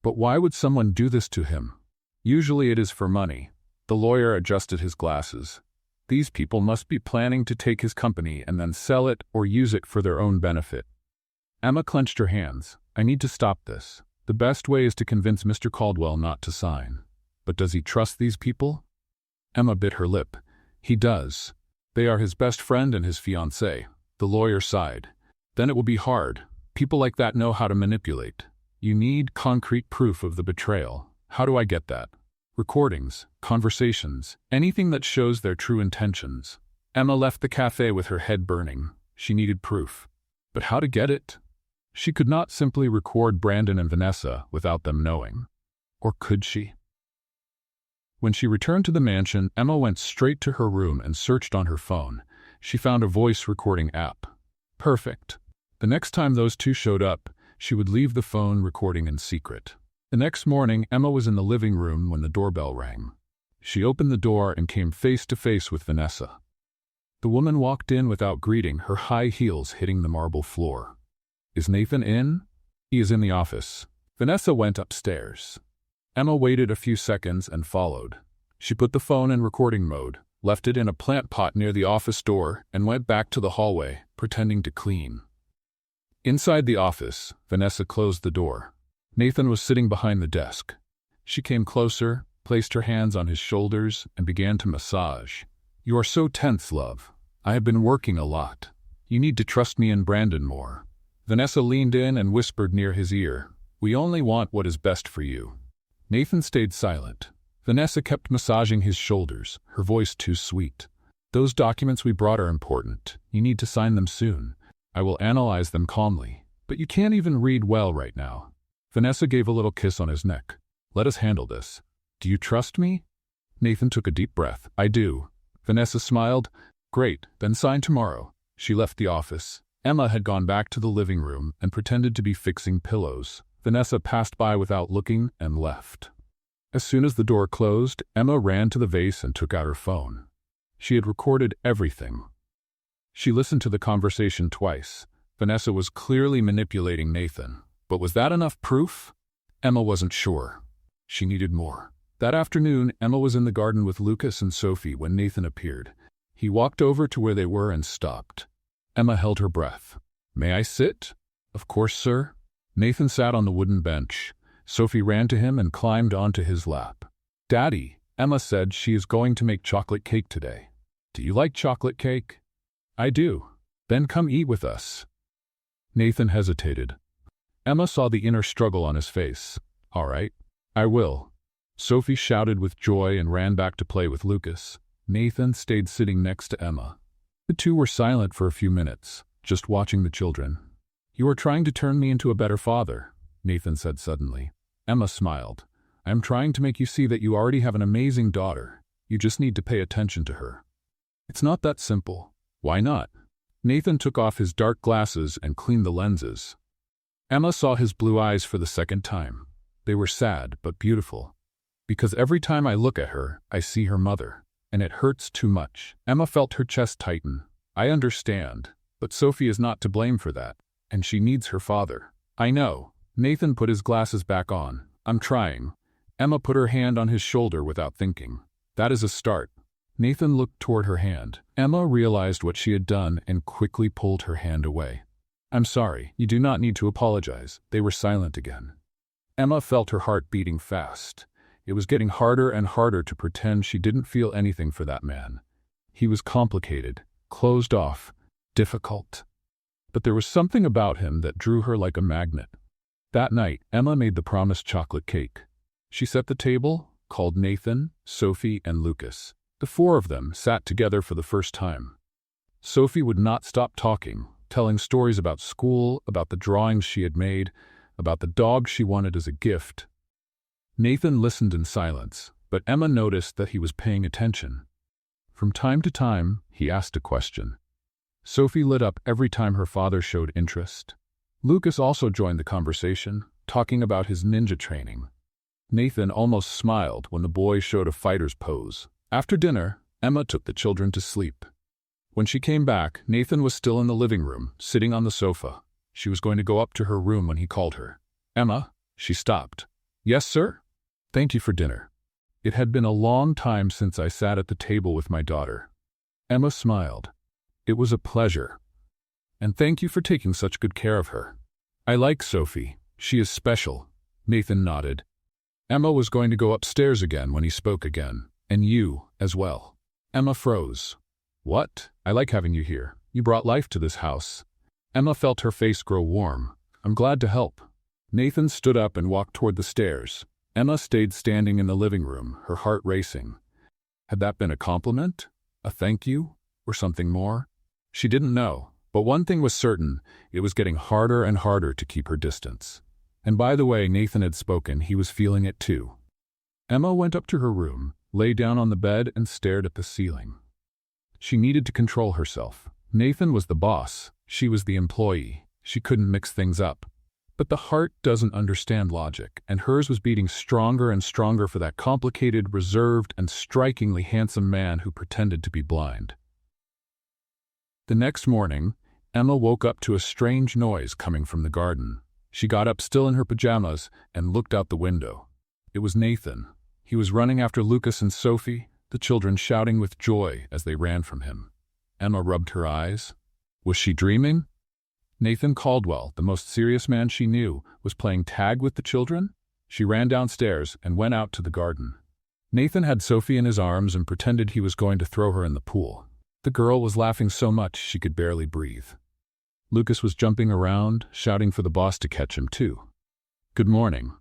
But why would someone do this to him? Usually it is for money. The lawyer adjusted his glasses. These people must be planning to take his company and then sell it or use it for their own benefit. Emma clenched her hands. "I need to stop this. The best way is to convince Mr. Caldwell not to sign." "But does he trust these people?" Emma bit her lip. "He does. They are his best friend and his fiancée." The lawyer sighed. "Then it will be hard. People like that know how to manipulate. You need concrete proof of the betrayal. How do I get that?" "Recordings, conversations, anything that shows their true intentions." Emma left the cafe with her head burning. She needed proof. But how to get it? She could not simply record Brandon and Vanessa without them knowing. Or could she? When she returned to the mansion, Emma went straight to her room and searched on her phone. She found a voice recording app. Perfect. The next time those two showed up, she would leave the phone recording in secret. The next morning, Emma was in the living room when the doorbell rang. She opened the door and came face to face with Vanessa. The woman walked in without greeting, her high heels hitting the marble floor. "Is Nathan in?" "He is in the office." Vanessa went upstairs. Emma waited a few seconds and followed. She put the phone in recording mode, left it in a plant pot near the office door, and went back to the hallway, pretending to clean. Inside the office, Vanessa closed the door. Nathan was sitting behind the desk. She came closer, placed her hands on his shoulders, and began to massage. "You are so tense, love. I have been working a lot. You need to trust me and Brandon more." Vanessa leaned in and whispered near his ear, "We only want what is best for you." Nathan stayed silent. Vanessa kept massaging his shoulders, her voice too sweet. "Those documents we brought are important. You need to sign them soon. I will analyze them calmly. But you can't even read well right now." Vanessa gave a little kiss on his neck. "Let us handle this. Do you trust me?" Nathan took a deep breath. "I do." Vanessa smiled. "Great, then sign tomorrow." She left the office. Emma had gone back to the living room and pretended to be fixing pillows. Vanessa passed by without looking and left. As soon as the door closed, Emma ran to the vase and took out her phone. She had recorded everything. She listened to the conversation twice. Vanessa was clearly manipulating Nathan. But was that enough proof? Emma wasn't sure. She needed more. That afternoon, Emma was in the garden with Lucas and Sophie when Nathan appeared. He walked over to where they were and stopped. Emma held her breath. "May I sit?" "Of course, sir." Nathan sat on the wooden bench. Sophie ran to him and climbed onto his lap. "Daddy," Emma said, "she is going to make chocolate cake today. Do you like chocolate cake?" "I do." "Then come eat with us." Nathan hesitated. Emma saw the inner struggle on his face. "All right, I will." Sophie shouted with joy and ran back to play with Lucas. Nathan stayed sitting next to Emma. The two were silent for a few minutes, just watching the children. "You are trying to turn me into a better father," Nathan said suddenly. Emma smiled. "I am trying to make you see that you already have an amazing daughter. You just need to pay attention to her." "It's not that simple." "Why not?" Nathan took off his dark glasses and cleaned the lenses. Emma saw his blue eyes for the second time. They were sad but beautiful. "Because every time I look at her, I see her mother, and it hurts too much." Emma felt her chest tighten. "I understand, but Sophie is not to blame for that, and she needs her father." "I know." Nathan put his glasses back on. "I'm trying." Emma put her hand on his shoulder without thinking. "That is a start." Nathan looked toward her hand. Emma realized what she had done and quickly pulled her hand away. "I'm sorry. You do not need to apologize." They were silent again. Emma felt her heart beating fast. It was getting harder and harder to pretend she didn't feel anything for that man. He was complicated, closed off, difficult. But there was something about him that drew her like a magnet. That night, Emma made the promised chocolate cake. She set the table, called Nathan, Sophie, and Lucas. The four of them sat together for the first time. Sophie would not stop talking, telling stories about school, about the drawings she had made, about the dog she wanted as a gift. Nathan listened in silence, but Emma noticed that he was paying attention. From time to time, he asked a question. Sophie lit up every time her father showed interest. Lucas also joined the conversation, talking about his ninja training. Nathan almost smiled when the boy showed a fighter's pose. After dinner, Emma took the children to sleep. When she came back, Nathan was still in the living room, sitting on the sofa. She was going to go up to her room when he called her. "Emma," she stopped. "Yes, sir?" "Thank you for dinner. It had been a long time since I sat at the table with my daughter." Emma smiled. "It was a pleasure. And thank you for taking such good care of her." "I like Sophie. She is special." Nathan nodded. Emma was going to go upstairs again when he spoke again. "And you, as well." Emma froze. "What? I like having you here. You brought life to this house." Emma felt her face grow warm. "I'm glad to help." Nathan stood up and walked toward the stairs. Emma stayed standing in the living room, her heart racing. Had that been a compliment? A thank you? Or something more? She didn't know. But one thing was certain, it was getting harder and harder to keep her distance. And by the way Nathan had spoken, he was feeling it too. Emma went up to her room, lay down on the bed and stared at the ceiling. She needed to control herself. Nathan was the boss. She was the employee. She couldn't mix things up. But the heart doesn't understand logic, and hers was beating stronger and stronger for that complicated, reserved, and strikingly handsome man who pretended to be blind. The next morning, Emma woke up to a strange noise coming from the garden. She got up still in her pajamas and looked out the window. It was Nathan. He was running after Lucas and Sophie, the children shouting with joy as they ran from him. Emma rubbed her eyes. Was she dreaming? Nathan Caldwell, the most serious man she knew, was playing tag with the children? She ran downstairs and went out to the garden. Nathan had Sophie in his arms and pretended he was going to throw her in the pool. The girl was laughing so much she could barely breathe. Lucas was jumping around, shouting for the boss to catch him too. "Good morning,"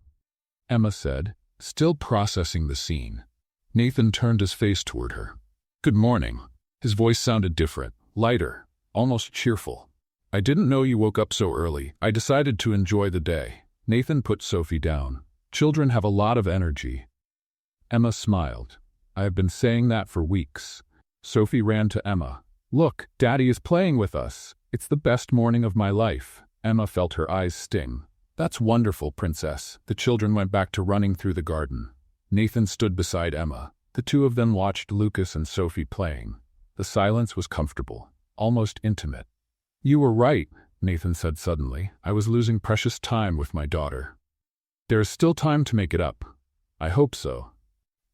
Emma said, still processing the scene. Nathan turned his face toward her. "Good morning." His voice sounded different, lighter, almost cheerful. "I didn't know you woke up so early. I decided to enjoy the day." Nathan put Sophie down. "Children have a lot of energy." Emma smiled. "I have been saying that for weeks." Sophie ran to Emma. "Look, Daddy is playing with us. It's the best morning of my life." Emma felt her eyes sting. "That's wonderful, Princess." The children went back to running through the garden. Nathan stood beside Emma. The two of them watched Lucas and Sophie playing. The silence was comfortable, almost intimate. "You were right," Nathan said suddenly. "I was losing precious time with my daughter. There is still time to make it up. I hope so."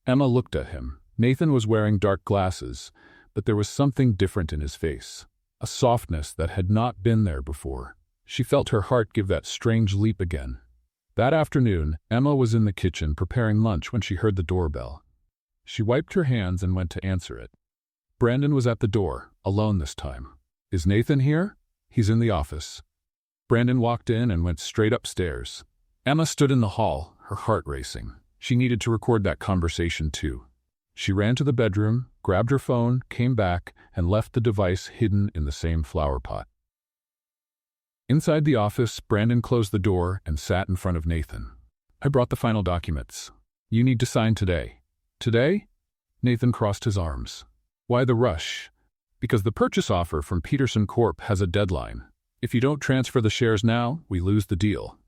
Emma looked at him. Nathan was wearing dark glasses, but there was something different in his face, a softness that had not been there before. She felt her heart give that strange leap again. That afternoon, Emma was in the kitchen preparing lunch when she heard the doorbell. She wiped her hands and went to answer it. Brandon was at the door, alone this time. "Is Nathan here?" "He's in the office." Brandon walked in and went straight upstairs. Emma stood in the hall, her heart racing. She needed to record that conversation too. She ran to the bedroom, grabbed her phone, came back, and left the device hidden in the same flower pot. Inside the office, Brandon closed the door and sat in front of Nathan. "I brought the final documents. You need to sign today." "Today?" Nathan crossed his arms. "Why the rush?" "Because the purchase offer from Peterson Corp has a deadline. If you don't transfer the shares now, we lose the deal."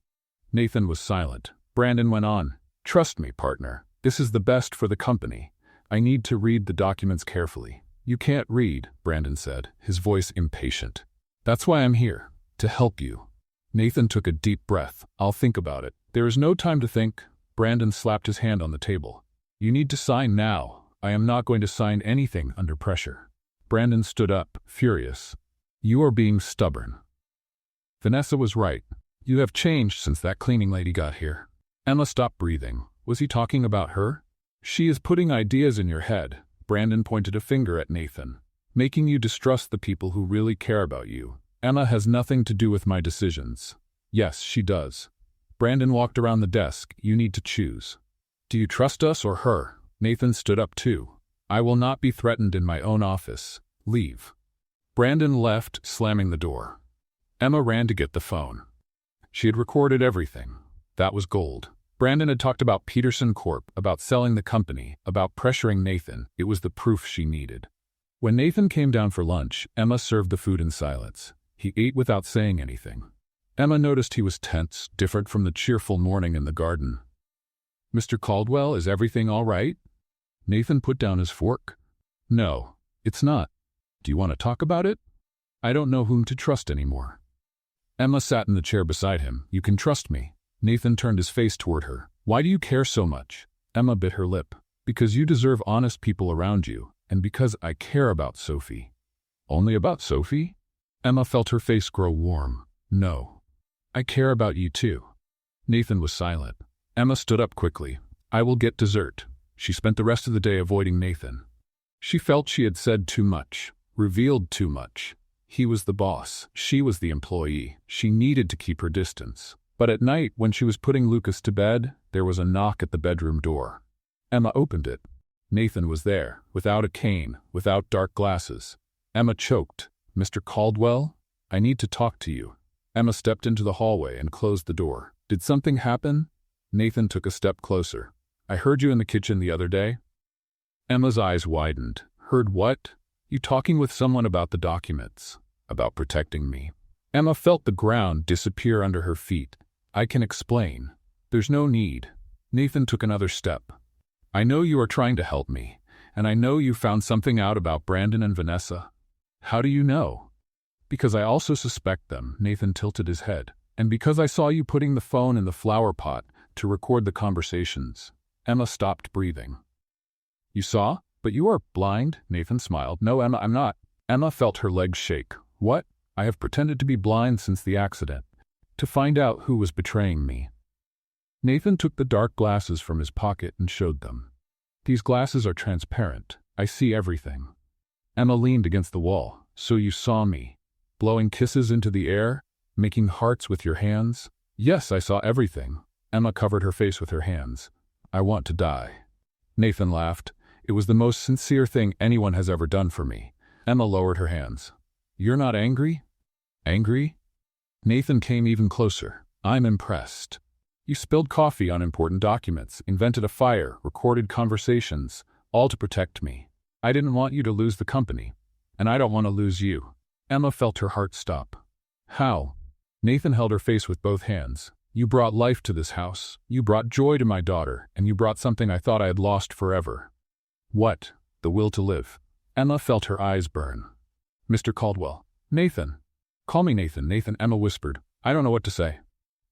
Nathan was silent. Brandon went on. "Trust me, partner. This is the best for the company. I need to read the documents carefully." "You can't read," Brandon said, his voice impatient. "That's why I'm here, to help you." Nathan took a deep breath. "I'll think about it." "There is no time to think." Brandon slapped his hand on the table. "You need to sign now. I am not going to sign anything under pressure." Brandon stood up, furious. "You are being stubborn." Vanessa was right. "You have changed since that cleaning lady got here." Emma stopped breathing. Was he talking about her? "She is putting ideas in your head." Brandon pointed a finger at Nathan. "Making you distrust the people who really care about you." "Emma has nothing to do with my decisions." "Yes, she does." Brandon walked around the desk. "You need to choose. Do you trust us or her?" Nathan stood up too. "I will not be threatened in my own office. Leave." Brandon left, slamming the door. Emma ran to get the phone. She had recorded everything. That was gold. Brandon had talked about Peterson Corp, about selling the company, about pressuring Nathan. It was the proof she needed. When Nathan came down for lunch, Emma served the food in silence. He ate without saying anything. Emma noticed he was tense, different from the cheerful morning in the garden. "Mr. Caldwell, is everything all right?" Nathan put down his fork. "No, it's not. Do you want to talk about it? I don't know whom to trust anymore." Emma sat in the chair beside him. "You can trust me." Nathan turned his face toward her. "Why do you care so much?" Emma bit her lip. "Because you deserve honest people around you, and because I care about Sophie." "Only about Sophie?" Emma felt her face grow warm. "No. I care about you too." Nathan was silent. Emma stood up quickly. "I will get dessert." She spent the rest of the day avoiding Nathan. She felt she had said too much, revealed too much. He was the boss. She was the employee. She needed to keep her distance. But at night, when she was putting Lucas to bed, there was a knock at the bedroom door. Emma opened it. Nathan was there, without a cane, without dark glasses. Emma choked. "Mr. Caldwell, I need to talk to you." Emma stepped into the hallway and closed the door. "Did something happen?" Nathan took a step closer. "I heard you in the kitchen the other day." Emma's eyes widened. "Heard what?" "You talking with someone about the documents. About protecting me." Emma felt the ground disappear under her feet. "I can explain." "There's no need." Nathan took another step. "I know you are trying to help me, and I know you found something out about Brandon and Vanessa." "How do you know?" "Because I also suspect them." Nathan tilted his head. "And because I saw you putting the phone in the flower pot to record the conversations." Emma stopped breathing. "You saw? But you are blind?" Nathan smiled. "No, Emma, I'm not." Emma felt her legs shake. "What? I have pretended to be blind since the accident. To find out who was betraying me." Nathan took the dark glasses from his pocket and showed them. "These glasses are transparent. I see everything." Emma leaned against the wall. "So you saw me, blowing kisses into the air, making hearts with your hands?" "Yes, I saw everything." Emma covered her face with her hands. "I want to die." Nathan laughed. "It was the most sincere thing anyone has ever done for me." Emma lowered her hands. "You're not angry?" "Angry?" Nathan came even closer. "I'm impressed. You spilled coffee on important documents, invented a fire, recorded conversations, all to protect me. I didn't want you to lose the company, and I don't want to lose you." Emma felt her heart stop. "How?" Nathan held her face with both hands. "You brought life to this house. You brought joy to my daughter, and you brought something I thought I had lost forever." "What?" "The will to live." Emma felt her eyes burn. Mr. Caldwell. Nathan. Call me Nathan, Nathan, Emma whispered. I don't know what to say.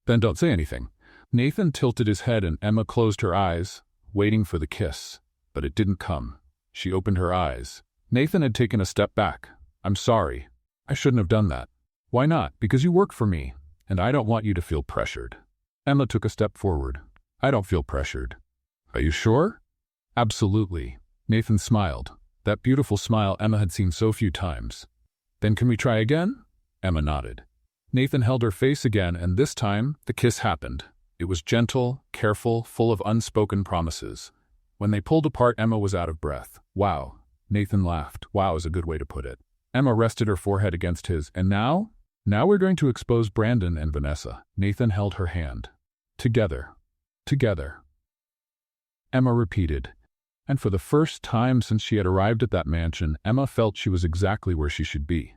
Then don't say anything. Nathan tilted his head and Emma closed her eyes, waiting for the kiss. But it didn't come. She opened her eyes. Nathan had taken a step back. I'm sorry. I shouldn't have done that. Why not? Because you work for me, and I don't want you to feel pressured. Emma took a step forward. I don't feel pressured. Are you sure? Absolutely. Nathan smiled. That beautiful smile Emma had seen so few times. Then can we try again? Emma nodded. Nathan held her face again, and this time, the kiss happened. It was gentle, careful, full of unspoken promises. When they pulled apart, Emma was out of breath. Wow. Nathan laughed. Wow is a good way to put it. Emma rested her forehead against his. And now? Now we're going to expose Brandon and Vanessa. Nathan held her hand. Together. Together. Emma repeated. And for the first time since she had arrived at that mansion, Emma felt she was exactly where she should be.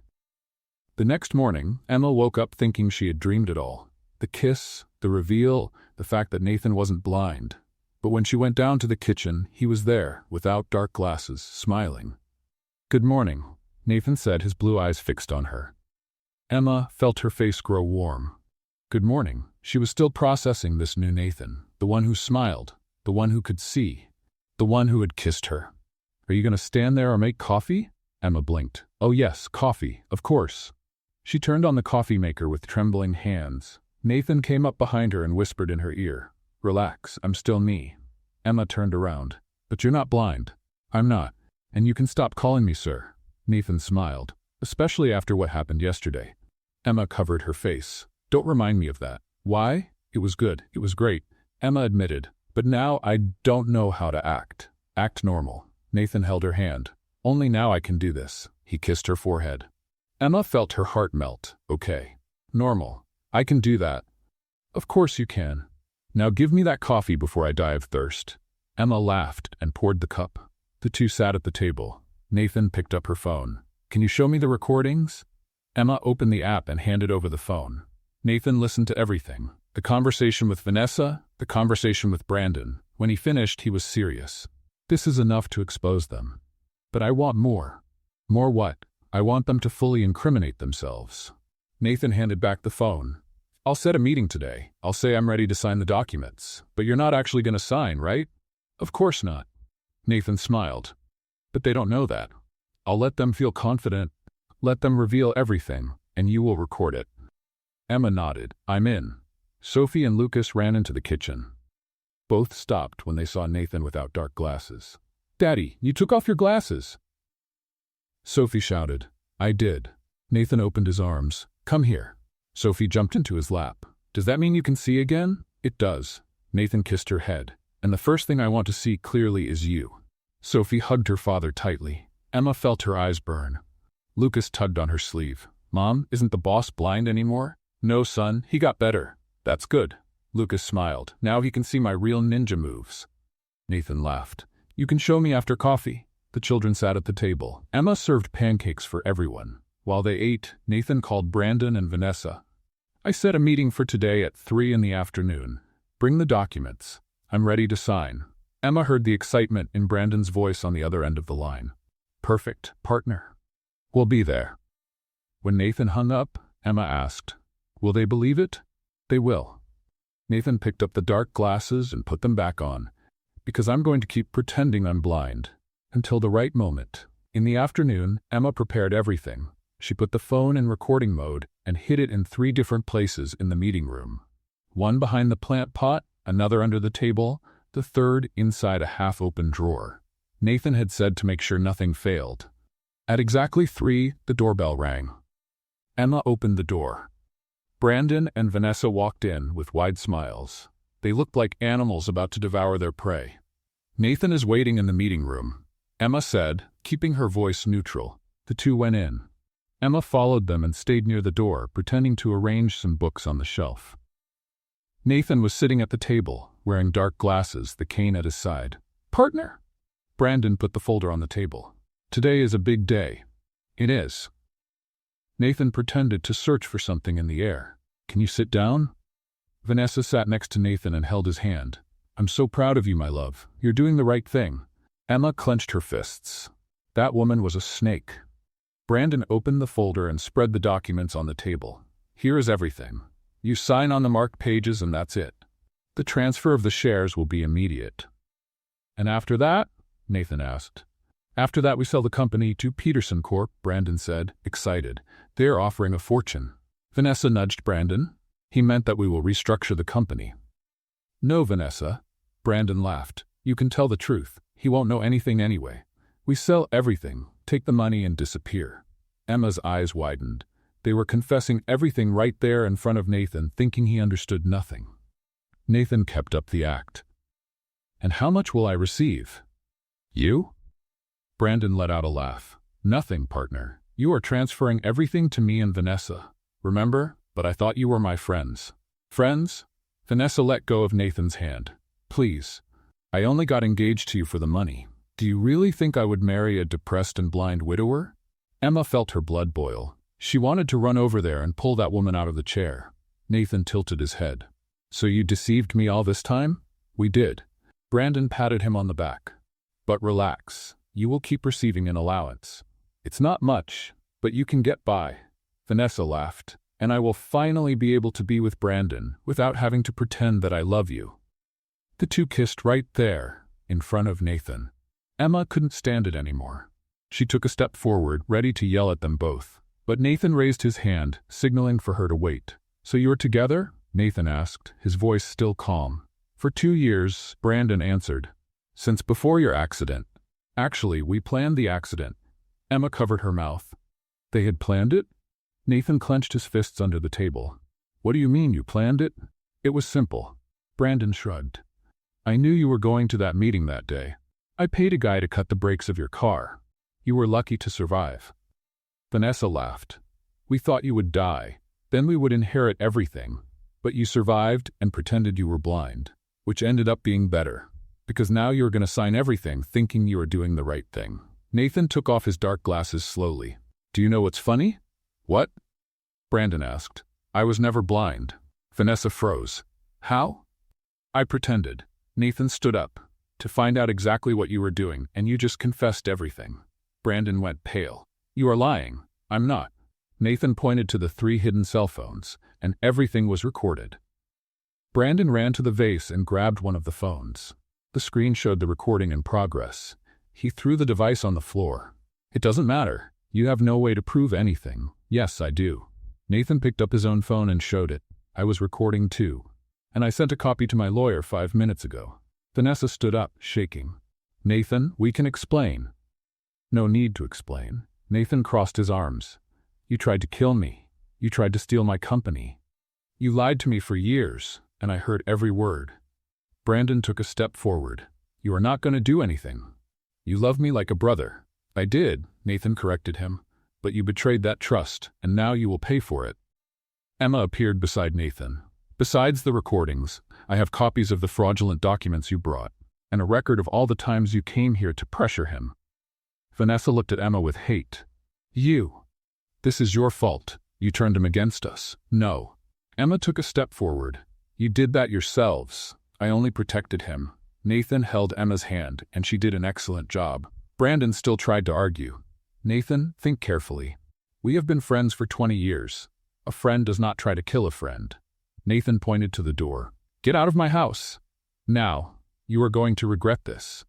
The next morning, Emma woke up thinking she had dreamed it all. The kiss, the reveal, the fact that Nathan wasn't blind. But when she went down to the kitchen, he was there, without dark glasses, smiling. Good morning, Nathan said, his blue eyes fixed on her. Emma felt her face grow warm. Good morning. She was still processing this new Nathan, the one who smiled, the one who could see, the one who had kissed her. Are you going to stand there or make coffee? Emma blinked. Oh yes, coffee, of course. She turned on the coffee maker with trembling hands. Nathan came up behind her and whispered in her ear. Relax, I'm still me. Emma turned around. But you're not blind. I'm not. And you can stop calling me sir. Nathan smiled. Especially after what happened yesterday. Emma covered her face. Don't remind me of that. Why? It was good. It was great. Emma admitted. But now I don't know how to act. Act normal. Nathan held her hand. Only now I can do this. He kissed her forehead. Emma felt her heart melt. Okay. Normal. I can do that. Of course you can. Now give me that coffee before I die of thirst. Emma laughed and poured the cup. The two sat at the table. Nathan picked up her phone. Can you show me the recordings? Emma opened the app and handed over the phone. Nathan listened to everything. The conversation with Vanessa, the conversation with Brandon. When he finished, he was serious. This is enough to expose them. But I want more. More what? I want them to fully incriminate themselves. Nathan handed back the phone. I'll set a meeting today. I'll say I'm ready to sign the documents. But you're not actually going to sign, right? Of course not. Nathan smiled. But they don't know that. I'll let them feel confident. Let them reveal everything, and you will record it. Emma nodded. I'm in. Sophie and Lucas ran into the kitchen. Both stopped when they saw Nathan without dark glasses. Daddy, you took off your glasses. Sophie shouted. I did. Nathan opened his arms. Come here. Sophie jumped into his lap. Does that mean you can see again? It does. Nathan kissed her head. And the first thing I want to see clearly is you. Sophie hugged her father tightly. Emma felt her eyes burn. Lucas tugged on her sleeve. Mom, isn't the boss blind anymore? No, son, he got better. That's good. Lucas smiled. Now he can see my real ninja moves. Nathan laughed. You can show me after coffee. The children sat at the table. Emma served pancakes for everyone. While they ate, Nathan called Brandon and Vanessa. I set a meeting for today at 3 in the afternoon. Bring the documents. I'm ready to sign. Emma heard the excitement in Brandon's voice on the other end of the line. Perfect, partner. We'll be there. When Nathan hung up, Emma asked, will they believe it? They will. Nathan picked up the dark glasses and put them back on, because I'm going to keep pretending I'm blind, until the right moment. In the afternoon, Emma prepared everything. She put the phone in recording mode and hid it in 3 different places in the meeting room. One behind the plant pot, another under the table, the third inside a half-open drawer. Nathan had said to make sure nothing failed. At exactly 3, the doorbell rang. Emma opened the door. Brandon and Vanessa walked in with wide smiles. They looked like animals about to devour their prey. Nathan is waiting in the meeting room, Emma said, keeping her voice neutral. The two went in. Emma followed them and stayed near the door, pretending to arrange some books on the shelf. Nathan was sitting at the table, wearing dark glasses, the cane at his side. Partner? Brandon put the folder on the table. Today is a big day. It is. Nathan pretended to search for something in the air. Can you sit down? Vanessa sat next to Nathan and held his hand. I'm so proud of you, my love. You're doing the right thing. Emma clenched her fists. That woman was a snake. Brandon opened the folder and spread the documents on the table. Here is everything. You sign on the marked pages and that's it. The transfer of the shares will be immediate. And after that? Nathan asked. After that we sell the company to Peterson Corp., Brandon said, excited. They are offering a fortune. Vanessa nudged Brandon. He meant that we will restructure the company. No, Vanessa. Brandon laughed. You can tell the truth. He won't know anything anyway. We sell everything, take the money and disappear. Emma's eyes widened. They were confessing everything right there in front of Nathan, thinking he understood nothing. Nathan kept up the act. And how much will I receive? You? Brandon let out a laugh. Nothing, partner. You are transferring everything to me and Vanessa. Remember? But I thought you were my friends. Friends? Vanessa let go of Nathan's hand. Please. I only got engaged to you for the money. Do you really think I would marry a depressed and blind widower? Emma felt her blood boil. She wanted to run over there and pull that woman out of the chair. Nathan tilted his head. So you deceived me all this time? We did. Brandon patted him on the back. But relax. You will keep receiving an allowance. It's not much, but you can get by. Vanessa laughed. And I will finally be able to be with Brandon without having to pretend that I love you. The two kissed right there, in front of Nathan. Emma couldn't stand it anymore. She took a step forward, ready to yell at them both. But Nathan raised his hand, signaling for her to wait. So you're together? Nathan asked, his voice still calm. For 2 years, Brandon answered. Since before your accident. Actually, we planned the accident. Emma covered her mouth. They had planned it? Nathan clenched his fists under the table. What do you mean you planned it? It was simple. Brandon shrugged. I knew you were going to that meeting that day. I paid a guy to cut the brakes of your car. You were lucky to survive. Vanessa laughed. We thought you would die. Then we would inherit everything. But you survived and pretended you were blind, which ended up being better. Because now you're going to sign everything thinking you are doing the right thing. Nathan took off his dark glasses slowly. Do you know what's funny? What? Brandon asked. I was never blind. Vanessa froze. How? I pretended. Nathan stood up. To find out exactly what you were doing, and you just confessed everything. Brandon went pale. You are lying. I'm not. Nathan pointed to the 3 hidden cell phones, and everything was recorded. Brandon ran to the vase and grabbed one of the phones. The screen showed the recording in progress. He threw the device on the floor. It doesn't matter. You have no way to prove anything. Yes, I do. Nathan picked up his own phone and showed it. I was recording too. And I sent a copy to my lawyer 5 minutes ago. Vanessa stood up, shaking. Nathan, we can explain. No need to explain. Nathan crossed his arms. You tried to kill me. You tried to steal my company. You lied to me for years, and I heard every word. Brandon took a step forward. You are not going to do anything. You love me like a brother. I did, Nathan corrected him. But you betrayed that trust, and now you will pay for it. Emma appeared beside Nathan. Besides the recordings, I have copies of the fraudulent documents you brought, and a record of all the times you came here to pressure him. Vanessa looked at Emma with hate. You. This is your fault. You turned him against us. No. Emma took a step forward. You did that yourselves. I only protected him. Nathan held Emma's hand, and she did an excellent job. Brandon still tried to argue. Nathan, think carefully. We have been friends for 20 years. A friend does not try to kill a friend. Nathan pointed to the door. Get out of my house. Now, you are going to regret this.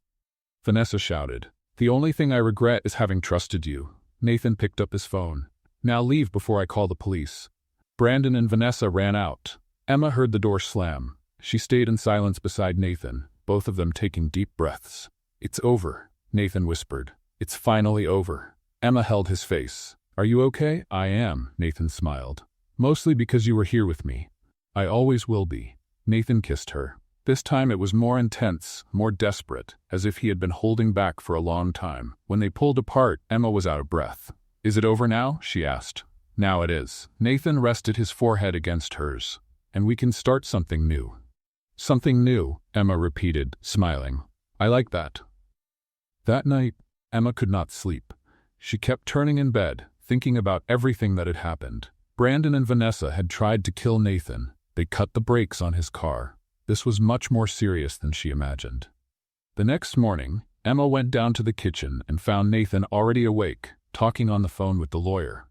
Vanessa shouted. The only thing I regret is having trusted you. Nathan picked up his phone. Now leave before I call the police. Brandon and Vanessa ran out. Emma heard the door slam. She stayed in silence beside Nathan, both of them taking deep breaths. It's over, Nathan whispered. It's finally over. Emma held his face. Are you okay? I am, Nathan smiled. Mostly because you were here with me. I always will be. Nathan kissed her. This time it was more intense, more desperate, as if he had been holding back for a long time. When they pulled apart, Emma was out of breath. Is it over now? She asked. Now it is. Nathan rested his forehead against hers. And we can start something new. Something new, Emma repeated, smiling. I like that. That night, Emma could not sleep. She kept turning in bed, thinking about everything that had happened. Brandon and Vanessa had tried to kill Nathan. They cut the brakes on his car. This was much more serious than she imagined. The next morning, Emma went down to the kitchen and found Nathan already awake, talking on the phone with the lawyer.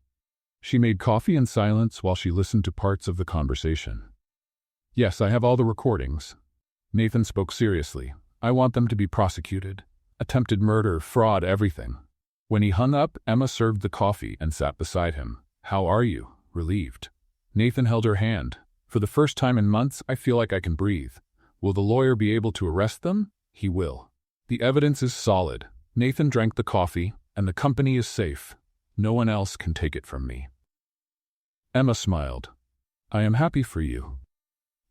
She made coffee in silence while she listened to parts of the conversation. Yes, I have all the recordings. Nathan spoke seriously. I want them to be prosecuted. Attempted murder, fraud, everything. When he hung up, Emma served the coffee and sat beside him. How are you? Relieved. Nathan held her hand. For the first time in months, I feel like I can breathe. Will the lawyer be able to arrest them? He will. The evidence is solid. Nathan drank the coffee, and the company is safe. No one else can take it from me. Emma smiled. I am happy for you.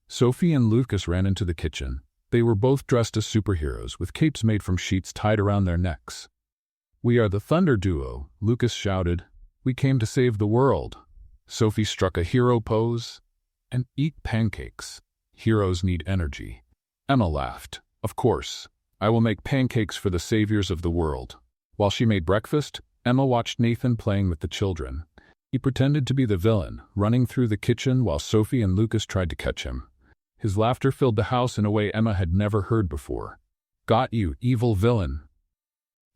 Sophie and Lucas ran into the kitchen. They were both dressed as superheroes, with capes made from sheets tied around their necks. We are the Thunder Duo, Lucas shouted. We came to save the world. Sophie struck a hero pose. And eat pancakes. Heroes need energy. Emma laughed. Of course. I will make pancakes for the saviors of the world. While she made breakfast, Emma watched Nathan playing with the children. He pretended to be the villain, running through the kitchen while Sophie and Lucas tried to catch him. His laughter filled the house in a way Emma had never heard before. Got you, evil villain.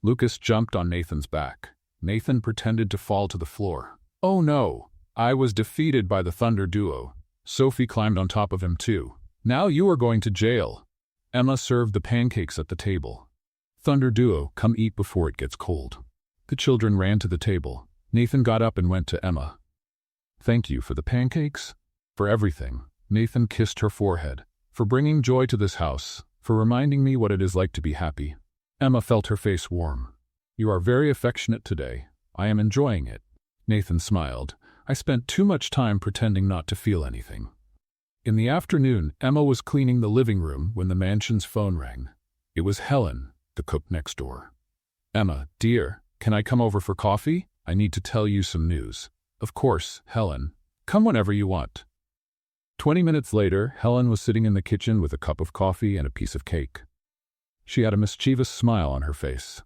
Lucas jumped on Nathan's back. Nathan pretended to fall to the floor. Oh no, I was defeated by the Thunder Duo. Sophie climbed on top of him too. Now you are going to jail. Emma served the pancakes at the table. Thunder Duo, come eat before it gets cold. The children ran to the table. Nathan got up and went to Emma. Thank you for the pancakes. For everything. Nathan kissed her forehead. For bringing joy to this house. For reminding me what it is like to be happy. Emma felt her face warm. You are very affectionate today. I am enjoying it. Nathan smiled. I spent too much time pretending not to feel anything. In the afternoon, Emma was cleaning the living room when the mansion's phone rang. It was Helen, the cook next door. Emma, dear, can I come over for coffee? I need to tell you some news. Of course, Helen. Come whenever you want. 20 minutes later, Helen was sitting in the kitchen with a cup of coffee and a piece of cake. She had a mischievous smile on her face.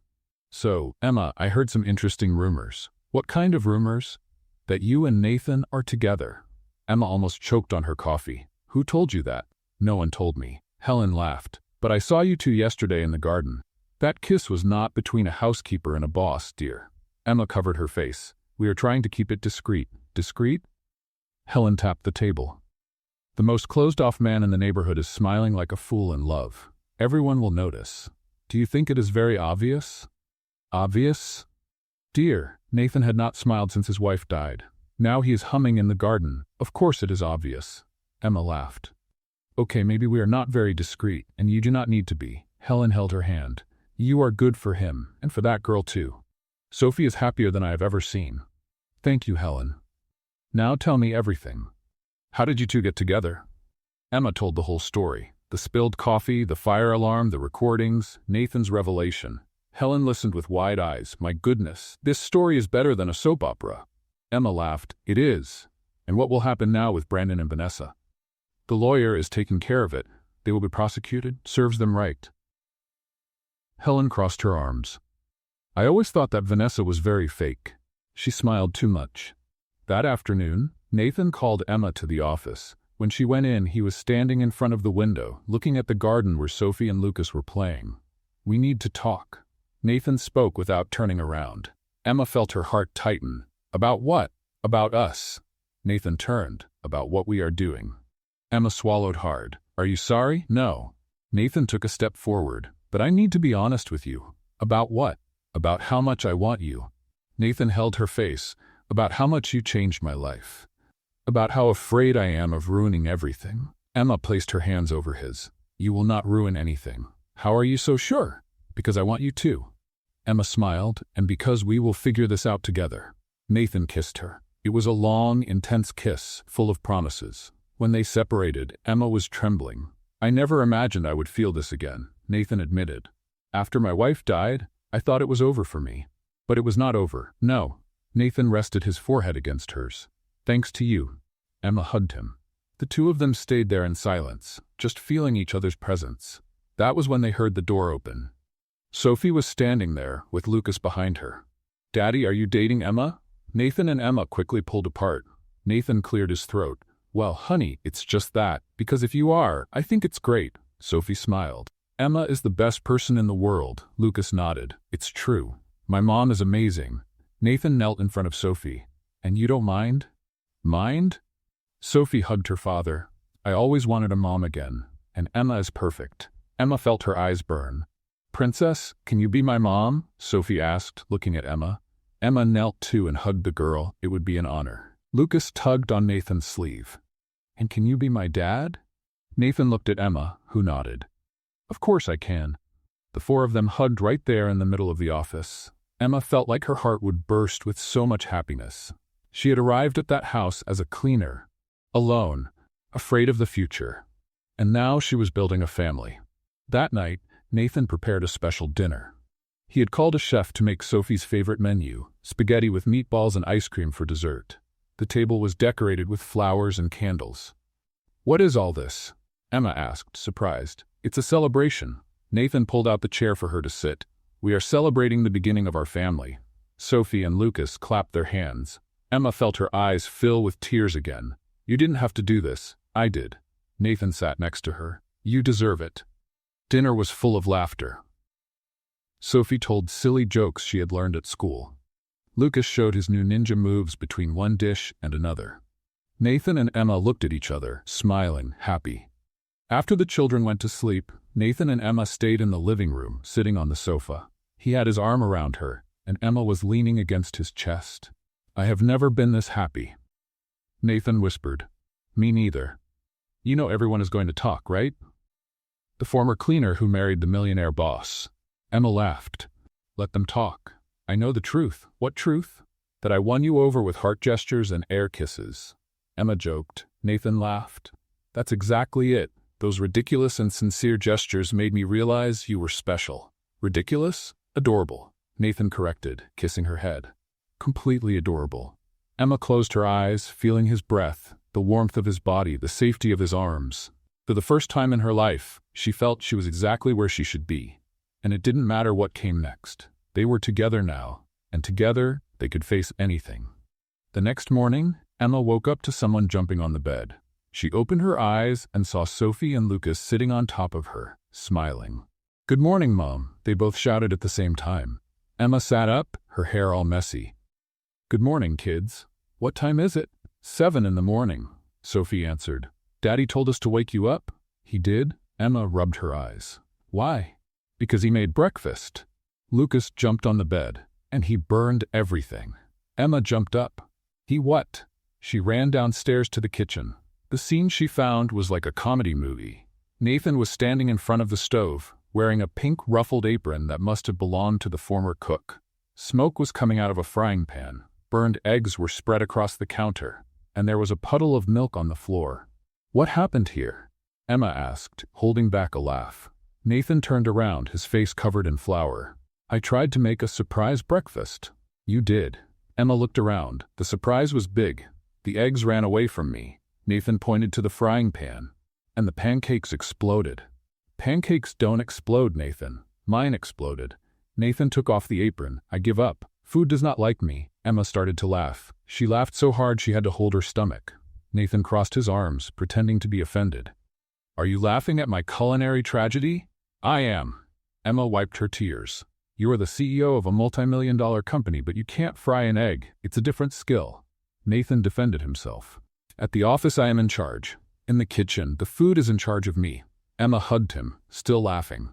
So, Emma, I heard some interesting rumors. What kind of rumors? That you and Nathan are together. Emma almost choked on her coffee. Who told you that? No one told me. Helen laughed. But I saw you two yesterday in the garden. That kiss was not between a housekeeper and a boss, dear. Emma covered her face. We are trying to keep it discreet. Discreet? Helen tapped the table. The most closed-off man in the neighborhood is smiling like a fool in love. Everyone will notice. Do you think it is very obvious? Obvious? Dear, Nathan had not smiled since his wife died. Now he is humming in the garden. Of course it is obvious. Emma laughed. Okay, maybe we are not very discreet, and you do not need to be. Helen held her hand. You are good for him, and for that girl too. Sophie is happier than I have ever seen. Thank you, Helen. Now tell me everything. How did you two get together? Emma told the whole story. The spilled coffee, the fire alarm, the recordings, Nathan's revelation. Helen listened with wide eyes. My goodness, this story is better than a soap opera. Emma laughed. It is. And what will happen now with Brandon and Vanessa? The lawyer is taking care of it. They will be prosecuted. Serves them right. Helen crossed her arms. I always thought that Vanessa was very fake. She smiled too much. That afternoon, Nathan called Emma to the office. When she went in, he was standing in front of the window, looking at the garden where Sophie and Lucas were playing. We need to talk. Nathan spoke without turning around. Emma felt her heart tighten. About what? About us. Nathan turned. About what we are doing. Emma swallowed hard. Are you sorry? No. Nathan took a step forward. But I need to be honest with you. About what? About how much I want you. Nathan held her face. About how much you changed my life. About how afraid I am of ruining everything. Emma placed her hands over his. You will not ruin anything. How are you so sure? Because I want you to. Emma smiled, and because we will figure this out together. Nathan kissed her. It was a long, intense kiss, full of promises. When they separated, Emma was trembling. I never imagined I would feel this again, Nathan admitted. After my wife died, I thought it was over for me. But it was not over. No. Nathan rested his forehead against hers. Thanks to you. Emma hugged him. The two of them stayed there in silence, just feeling each other's presence. That was when they heard the door open. Sophie was standing there, with Lucas behind her. Daddy, are you dating Emma? Nathan and Emma quickly pulled apart. Nathan cleared his throat. Well, honey, it's just that, because if you are, I think it's great. Sophie smiled. Emma is the best person in the world, Lucas nodded. It's true. My mom is amazing. Nathan knelt in front of Sophie. And you don't mind? Mind? Sophie hugged her father. I always wanted a mom again. And Emma is perfect. Emma felt her eyes burn. Princess, can you be my mom? Sophie asked, looking at Emma. Emma knelt too and hugged the girl. It would be an honor. Lucas tugged on Nathan's sleeve. And can you be my dad? Nathan looked at Emma, who nodded. Of course I can. The four of them hugged right there in the middle of the office. Emma felt like her heart would burst with so much happiness. She had arrived at that house as a cleaner, alone, afraid of the future. And now she was building a family. That night, Nathan prepared a special dinner. He had called a chef to make Sophie's favorite menu, spaghetti with meatballs and ice cream for dessert. The table was decorated with flowers and candles. What is all this? Emma asked, surprised. It's a celebration. Nathan pulled out the chair for her to sit. We are celebrating the beginning of our family. Sophie and Lucas clapped their hands. Emma felt her eyes fill with tears again. You didn't have to do this. I did. Nathan sat next to her. You deserve it. Dinner was full of laughter. Sophie told silly jokes she had learned at school. Lucas showed his new ninja moves between one dish and another. Nathan and Emma looked at each other, smiling, happy. After the children went to sleep, Nathan and Emma stayed in the living room, sitting on the sofa. He had his arm around her, and Emma was leaning against his chest. I have never been this happy. Nathan whispered. Me neither. You know everyone is going to talk, right? The former cleaner who married the millionaire boss. Emma laughed. Let them talk. I know the truth. What truth? That I won you over with heart gestures and air kisses. Emma joked. Nathan laughed. That's exactly it. Those ridiculous and sincere gestures made me realize you were special. Ridiculous? Adorable. Nathan corrected, kissing her head. Completely adorable. Emma closed her eyes, feeling his breath, the warmth of his body, the safety of his arms. For the first time in her life, she felt she was exactly where she should be. And it didn't matter what came next. They were together now, and together they could face anything. The next morning, Emma woke up to someone jumping on the bed. She opened her eyes and saw Sophie and Lucas sitting on top of her, smiling. Good morning, Mom, they both shouted at the same time. Emma sat up, her hair all messy. Good morning, kids. What time is it? 7 in the morning, Sophie answered. Daddy told us to wake you up. He did? Emma rubbed her eyes. Why? Because he made breakfast. Lucas jumped on the bed, and he burned everything. Emma jumped up. He what? She ran downstairs to the kitchen. The scene she found was like a comedy movie. Nathan was standing in front of the stove, wearing a pink ruffled apron that must have belonged to the former cook. Smoke was coming out of a frying pan. Burned eggs were spread across the counter, and there was a puddle of milk on the floor. What happened here? Emma asked, holding back a laugh. Nathan turned around, his face covered in flour. I tried to make a surprise breakfast. You did. Emma looked around. The surprise was big. The eggs ran away from me. Nathan pointed to the frying pan. And the pancakes exploded. Pancakes don't explode, Nathan. Mine exploded. Nathan took off the apron. I give up. Food does not like me. Emma started to laugh. She laughed so hard she had to hold her stomach. Nathan crossed his arms, pretending to be offended. Are you laughing at my culinary tragedy? I am. Emma wiped her tears. You are the CEO of a multi-million-dollar company, but you can't fry an egg. It's a different skill. Nathan defended himself. At the office I am in charge. In the kitchen, the food is in charge of me. Emma hugged him, still laughing.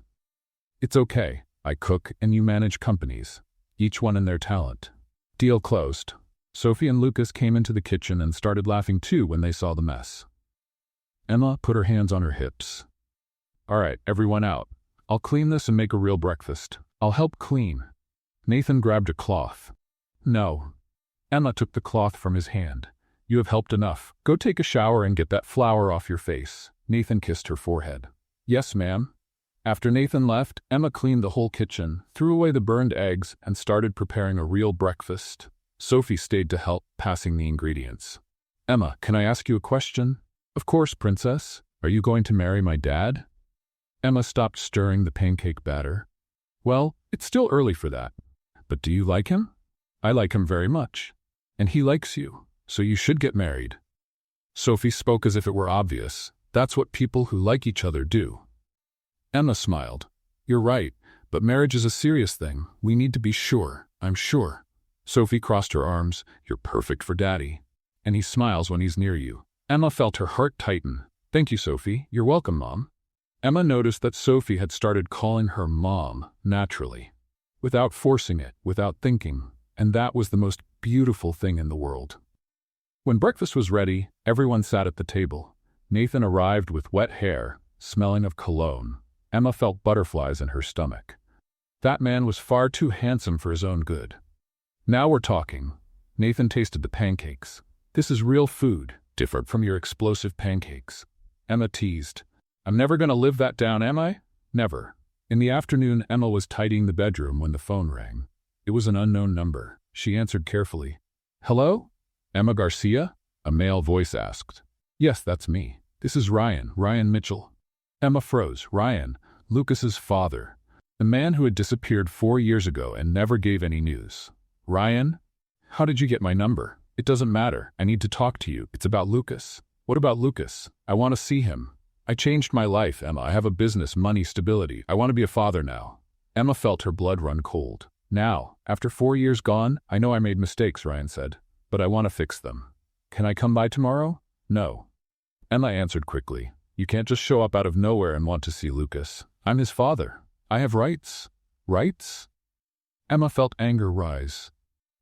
It's okay. I cook and you manage companies. Each one in their talent. Deal closed. Sophie and Lucas came into the kitchen and started laughing too when they saw the mess. Emma put her hands on her hips. All right, everyone out. I'll clean this and make a real breakfast. I'll help clean. Nathan grabbed a cloth. No. Emma took the cloth from his hand. You have helped enough. Go take a shower and get that flour off your face. Nathan kissed her forehead. Yes, ma'am. After Nathan left, Emma cleaned the whole kitchen, threw away the burned eggs, and started preparing a real breakfast. Sophie stayed to help, passing the ingredients. Emma, can I ask you a question? Of course, princess. Are you going to marry my dad? Emma stopped stirring the pancake batter. Well, it's still early for that. But do you like him? I like him very much. And he likes you, so you should get married. Sophie spoke as if it were obvious. That's what people who like each other do. Emma smiled. You're right, but marriage is a serious thing. We need to be sure, I'm sure. Sophie crossed her arms. You're perfect for Daddy. And he smiles when he's near you. Emma felt her heart tighten. Thank you, Sophie. You're welcome, Mom. Emma noticed that Sophie had started calling her Mom naturally, without forcing it, without thinking, and that was the most beautiful thing in the world. When breakfast was ready, everyone sat at the table. Nathan arrived with wet hair, smelling of cologne. Emma felt butterflies in her stomach. That man was far too handsome for his own good. Now we're talking. Nathan tasted the pancakes. This is real food, different from your explosive pancakes. Emma teased. I'm never going to live that down, am I? Never. In the afternoon, Emma was tidying the bedroom when the phone rang. It was an unknown number. She answered carefully. Hello? Emma Garcia? A male voice asked. Yes, that's me. This is Ryan Mitchell. Emma froze. Ryan, Lucas's father. The man who had disappeared 4 years ago and never gave any news. Ryan? How did you get my number? It doesn't matter. I need to talk to you. It's about Lucas. What about Lucas? I want to see him. I changed my life, Emma. I have a business, money, stability. I want to be a father now. Emma felt her blood run cold. Now, after 4 years gone, I know I made mistakes, Ryan said, but I want to fix them. Can I come by tomorrow? No. Emma answered quickly. You can't just show up out of nowhere and want to see Lucas. I'm his father. I have rights. Rights? Emma felt anger rise.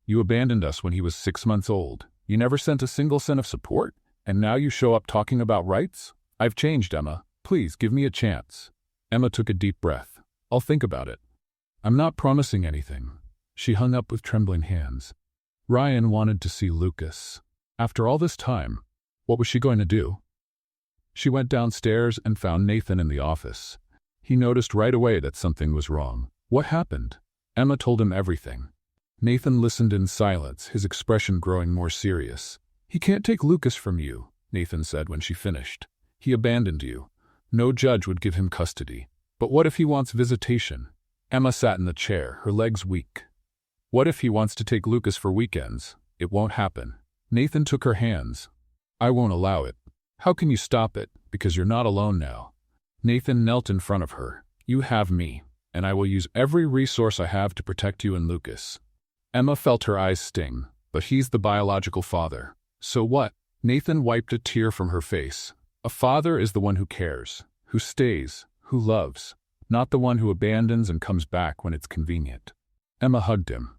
You abandoned us when he was 6 months old. You never sent a single cent of support, and now you show up talking about rights? I've changed, Emma. Please, give me a chance. Emma took a deep breath. I'll think about it. I'm not promising anything. She hung up with trembling hands. Ryan wanted to see Lucas. After all this time, what was she going to do? She went downstairs and found Nathan in the office. He noticed right away that something was wrong. What happened? Emma told him everything. Nathan listened in silence, his expression growing more serious. He can't take Lucas from you, Nathan said when she finished. He abandoned you. No judge would give him custody. But what if he wants visitation? Emma sat in the chair, her legs weak. What if he wants to take Lucas for weekends? It won't happen. Nathan took her hands. I won't allow it. How can you stop it? Because you're not alone now. Nathan knelt in front of her. You have me, and I will use every resource I have to protect you and Lucas. Emma felt her eyes sting, but he's the biological father. So what? Nathan wiped a tear from her face. A father is the one who cares, who stays, who loves, not the one who abandons and comes back when it's convenient. Emma hugged him.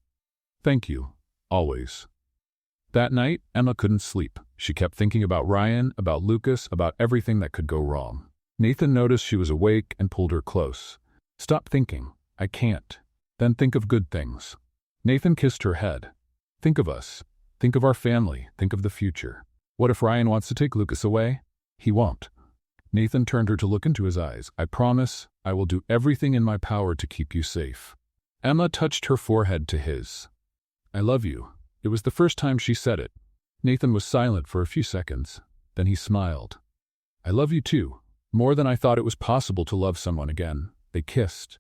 Thank you, always. That night, Emma couldn't sleep. She kept thinking about Ryan, about Lucas, about everything that could go wrong. Nathan noticed she was awake and pulled her close. Stop thinking. I can't. Then think of good things. Nathan kissed her head. Think of us. Think of our family. Think of the future. What if Ryan wants to take Lucas away? He won't. Nathan turned her to look into his eyes. I promise I will do everything in my power to keep you safe. Emma touched her forehead to his. I love you. It was the first time she said it. Nathan was silent for a few seconds. Then he smiled. I love you too. More than I thought it was possible to love someone again. They kissed.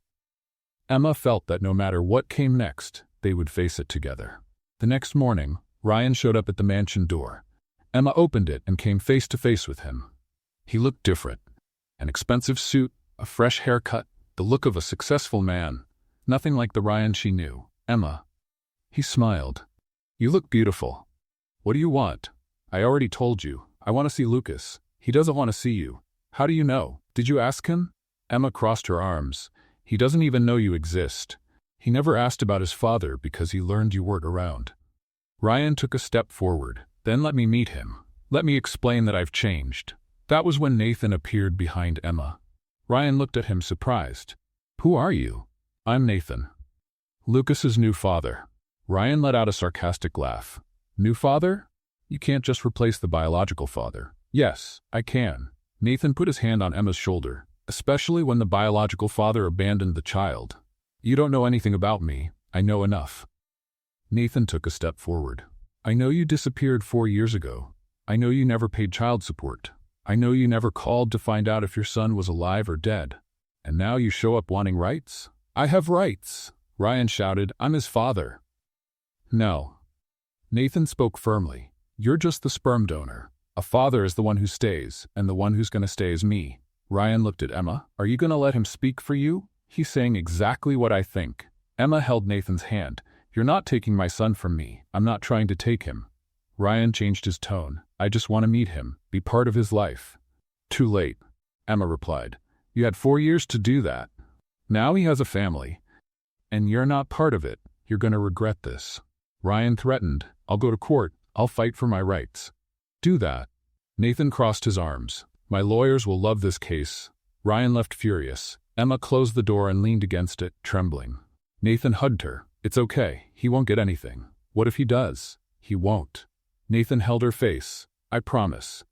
Emma felt that no matter what came next, they would face it together. The next morning, Ryan showed up at the mansion door. Emma opened it and came face to face with him. He looked different. An expensive suit, a fresh haircut, the look of a successful man. Nothing like the Ryan she knew. Emma. He smiled. You look beautiful. What do you want? I already told you. I want to see Lucas. He doesn't want to see you. How do you know? Did you ask him? Emma crossed her arms. He doesn't even know you exist. He never asked about his father because he learned you weren't around. Ryan took a step forward. Then let me meet him. Let me explain that I've changed. That was when Nathan appeared behind Emma. Ryan looked at him surprised. Who are you? I'm Nathan. Lucas's new father. Ryan let out a sarcastic laugh. New father? You can't just replace the biological father. Yes, I can. Nathan put his hand on Emma's shoulder, especially when the biological father abandoned the child. You don't know anything about me. I know enough. Nathan took a step forward. I know you disappeared 4 years ago. I know you never paid child support. I know you never called to find out if your son was alive or dead. And now you show up wanting rights? I have rights, Ryan shouted. I'm his father. No. Nathan spoke firmly. You're just the sperm donor. A father is the one who stays, and the one who's going to stay is me. Ryan looked at Emma. Are you going to let him speak for you? He's saying exactly what I think. Emma held Nathan's hand. You're not taking my son from me. I'm not trying to take him. Ryan changed his tone. I just want to meet him, be part of his life. Too late, Emma replied. You had 4 years to do that. Now he has a family. And you're not part of it. You're going to regret this. Ryan threatened. I'll go to court. I'll fight for my rights. Do that. Nathan crossed his arms. My lawyers will love this case. Ryan left furious. Emma closed the door and leaned against it, trembling. Nathan hugged her. It's okay. He won't get anything. What if he does? He won't. Nathan held her face. I promise.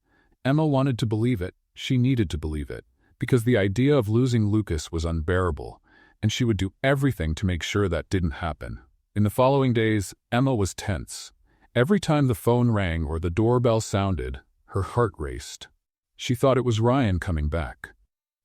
Emma wanted to believe it. She needed to believe it, because the idea of losing Lucas was unbearable, and she would do everything to make sure that didn't happen. In the following days, Emma was tense. Every time the phone rang or the doorbell sounded, her heart raced. She thought it was Ryan coming back.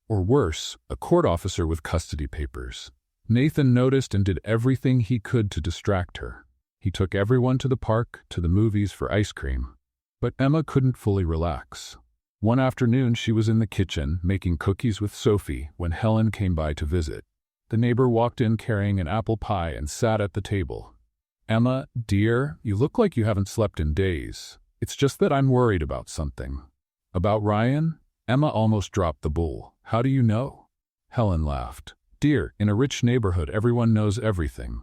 Or worse, a court officer with custody papers. Nathan noticed and did everything he could to distract her. He took everyone to the park, to the movies for ice cream. But Emma couldn't fully relax. One afternoon she was in the kitchen, making cookies with Sophie, when Helen came by to visit. The neighbor walked in carrying an apple pie and sat at the table. Emma, dear, you look like you haven't slept in days. It's just that I'm worried about something. About Ryan? Emma almost dropped the bowl. How do you know? Helen laughed. Dear, in a rich neighborhood everyone knows everything.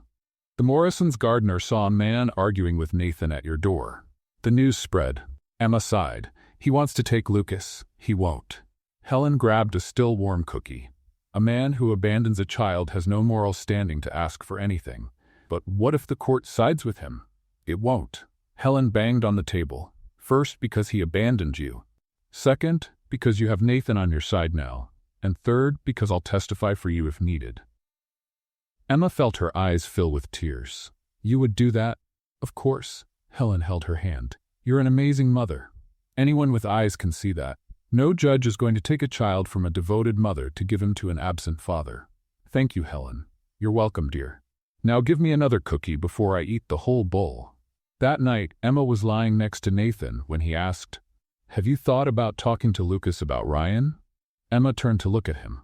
The Morrisons' gardener saw a man arguing with Nathan at your door. The news spread. Emma sighed. He wants to take Lucas. He won't. Helen grabbed a still warm cookie. A man who abandons a child has no moral standing to ask for anything. But what if the court sides with him? It won't. Helen banged on the table. First, because he abandoned you. Second, because you have Nathan on your side now. And third, because I'll testify for you if needed. Emma felt her eyes fill with tears. You would do that? Of course. Helen held her hand. You're an amazing mother. Anyone with eyes can see that. No judge is going to take a child from a devoted mother to give him to an absent father. Thank you, Helen. You're welcome, dear. Now give me another cookie before I eat the whole bowl. That night, Emma was lying next to Nathan when he asked, Have you thought about talking to Lucas about Ryan? Emma turned to look at him.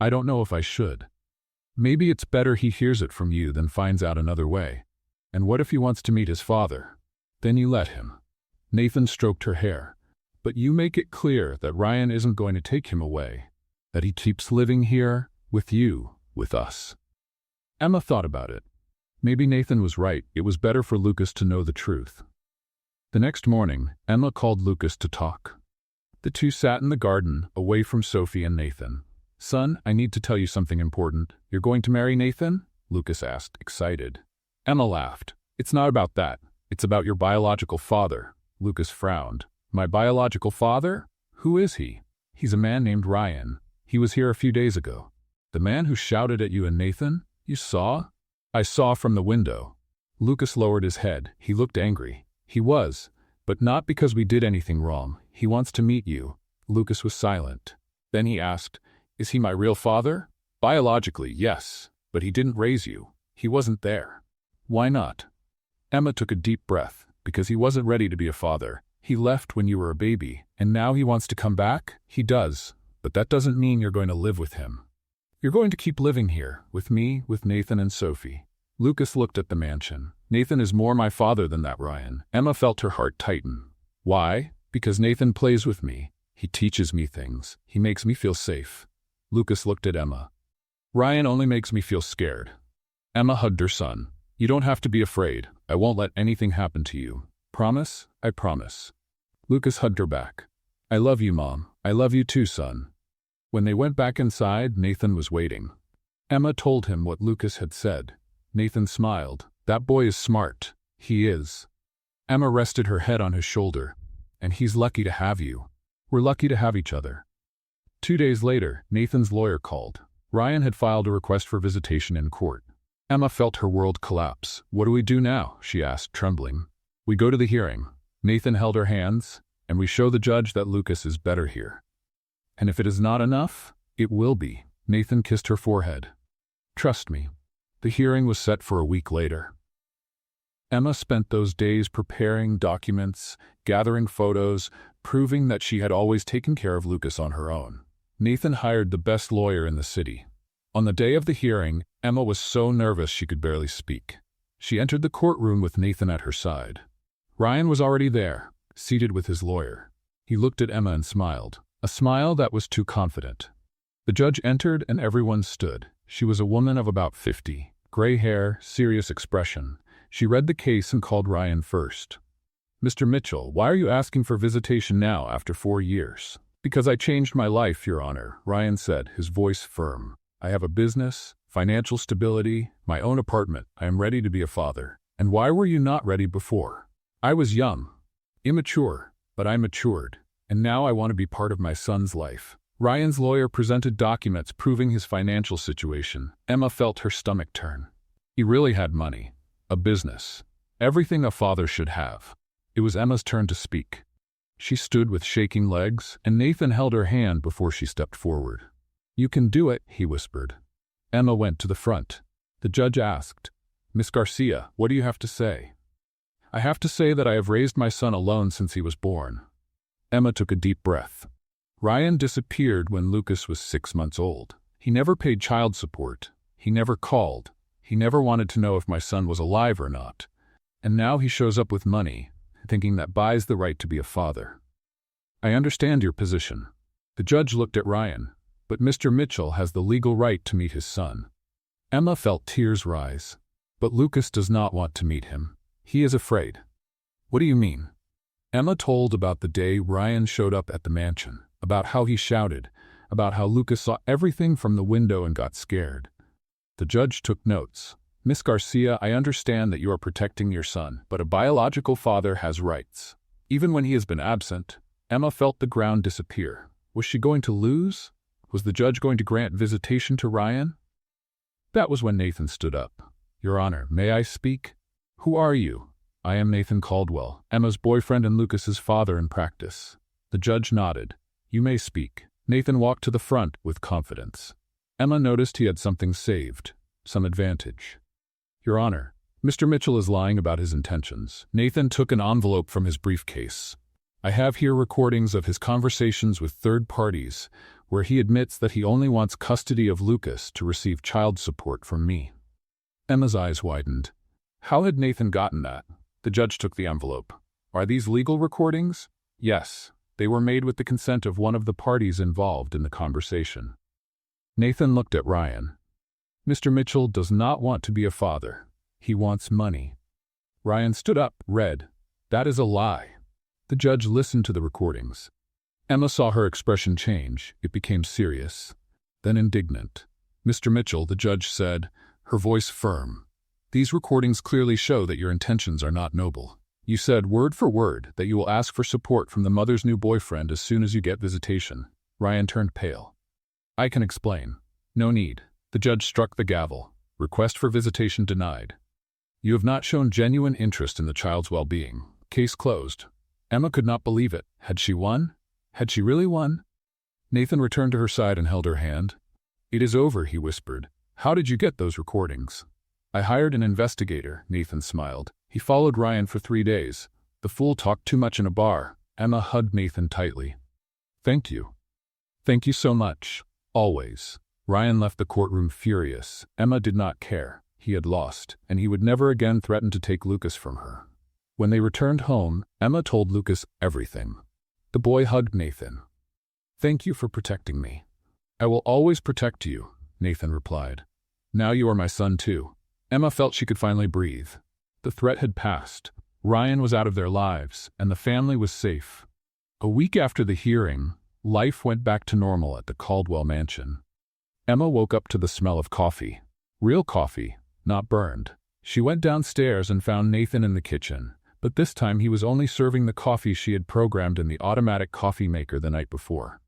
I don't know if I should. Maybe it's better he hears it from you than finds out another way. And what if he wants to meet his father? Then you let him. Nathan stroked her hair. But you make it clear that Ryan isn't going to take him away. That he keeps living here, with you, with us. Emma thought about it. Maybe Nathan was right. It was better for Lucas to know the truth. The next morning, Emma called Lucas to talk. The two sat in the garden, away from Sophie and Nathan. Son, I need to tell you something important. You're going to marry Nathan? Lucas asked, excited. Emma laughed. It's not about that. It's about your biological father. Lucas frowned. My biological father? Who is he? He's a man named Ryan. He was here a few days ago. The man who shouted at you and Nathan? You saw? I saw from the window. Lucas lowered his head. He looked angry. He was, but not because we did anything wrong. He wants to meet you. Lucas was silent. Then he asked, Is he my real father? Biologically, yes, but he didn't raise you. He wasn't there. Why not? Emma took a deep breath. Because he wasn't ready to be a father. He left when you were a baby, and now he wants to come back? He does, but that doesn't mean you're going to live with him. You're going to keep living here, with me, with Nathan and Sophie. Lucas looked at the mansion. Nathan is more my father than that, Ryan. Emma felt her heart tighten. Why? Because Nathan plays with me. He teaches me things. He makes me feel safe. Lucas looked at Emma. Ryan only makes me feel scared. Emma hugged her son. You don't have to be afraid. I won't let anything happen to you. Promise? I promise. Lucas hugged her back. I love you, Mom. I love you too, son. When they went back inside, Nathan was waiting. Emma told him what Lucas had said. Nathan smiled. That boy is smart. He is. Emma rested her head on his shoulder. And he's lucky to have you. We're lucky to have each other. 2 days later, Nathan's lawyer called. Ryan had filed a request for visitation in court. Emma felt her world collapse. What do we do now? She asked, trembling. We go to the hearing. Nathan held her hands, and we show the judge that Lucas is better here. And if it is not enough, it will be. Nathan kissed her forehead. Trust me. The hearing was set for a week later. Emma spent those days preparing documents, gathering photos, proving that she had always taken care of Lucas on her own. Nathan hired the best lawyer in the city. On the day of the hearing, Emma was so nervous she could barely speak. She entered the courtroom with Nathan at her side. Ryan was already there, seated with his lawyer. He looked at Emma and smiled, a smile that was too confident. The judge entered and everyone stood. She was a woman of about 50, gray hair, serious expression. She read the case and called Ryan first. "Mr. Mitchell, why are you asking for visitation now after 4 years?" "Because I changed my life, Your Honor," Ryan said, his voice firm. "I have a business, financial stability, my own apartment. I am ready to be a father." "And why were you not ready before?" "I was young, immature, but I matured, and now I want to be part of my son's life." Ryan's lawyer presented documents proving his financial situation. Emma felt her stomach turn. He really had money, a business, everything a father should have. It was Emma's turn to speak. She stood with shaking legs, and Nathan held her hand before she stepped forward. "You can do it," he whispered. Emma went to the front. The judge asked, "Miss Garcia, what do you have to say?" "I have to say that I have raised my son alone since he was born." Emma took a deep breath. "Ryan disappeared when Lucas was 6 months old. He never paid child support. He never called. He never wanted to know if my son was alive or not. And now he shows up with money, thinking that buys the right to be a father. I understand your position." The judge looked at Ryan. "But Mr. Mitchell has the legal right to meet his son." Emma felt tears rise. "But Lucas does not want to meet him. He is afraid." "What do you mean?" Emma told about the day Ryan showed up at the mansion, about how he shouted, about how Lucas saw everything from the window and got scared. The judge took notes. "Miss Garcia, I understand that you are protecting your son, but a biological father has rights. Even when he has been absent." Emma felt the ground disappear. Was she going to lose? Was the judge going to grant visitation to Ryan? That was when Nathan stood up. "Your Honor, may I speak?" "Who are you?" "I am Nathan Caldwell, Emma's boyfriend and Lucas's father in practice." The judge nodded. "You may speak." Nathan walked to the front with confidence. Emma noticed he had something saved, some advantage. "Your Honor, Mr. Mitchell is lying about his intentions." Nathan took an envelope from his briefcase. "I have here recordings of his conversations with third parties, where he admits that he only wants custody of Lucas to receive child support from me." Emma's eyes widened. How had Nathan gotten that? The judge took the envelope. "Are these legal recordings?" "Yes. They were made with the consent of one of the parties involved in the conversation." Nathan looked at Ryan. "Mr. Mitchell does not want to be a father. He wants money." Ryan stood up, read, "That is a lie." The judge listened to the recordings. Emma saw her expression change. It became serious, then indignant. "Mr. Mitchell," the judge said, her voice firm, "these recordings clearly show that your intentions are not noble. You said, word for word, that you will ask for support from the mother's new boyfriend as soon as you get visitation." Ryan turned pale. "I can explain." "No need." The judge struck the gavel. "Request for visitation denied. You have not shown genuine interest in the child's well-being. Case closed." Emma could not believe it. Had she won? Had she really won? Nathan returned to her side and held her hand. "It is over," he whispered. "How did you get those recordings?" "I hired an investigator," Nathan smiled. "He followed Ryan for 3 days. The fool talked too much in a bar." Emma hugged Nathan tightly. "Thank you. Thank you so much. Always." Ryan left the courtroom furious. Emma did not care. He had lost, and he would never again threaten to take Lucas from her. When they returned home, Emma told Lucas everything. The boy hugged Nathan. "Thank you for protecting me." "I will always protect you," Nathan replied. "Now you are my son too." Emma felt she could finally breathe. The threat had passed. Ryan was out of their lives, and the family was safe. A week after the hearing, life went back to normal at the Caldwell mansion. Emma woke up to the smell of coffee. Real coffee, not burned. She went downstairs and found Nathan in the kitchen, but this time he was only serving the coffee she had programmed in the automatic coffee maker the night before.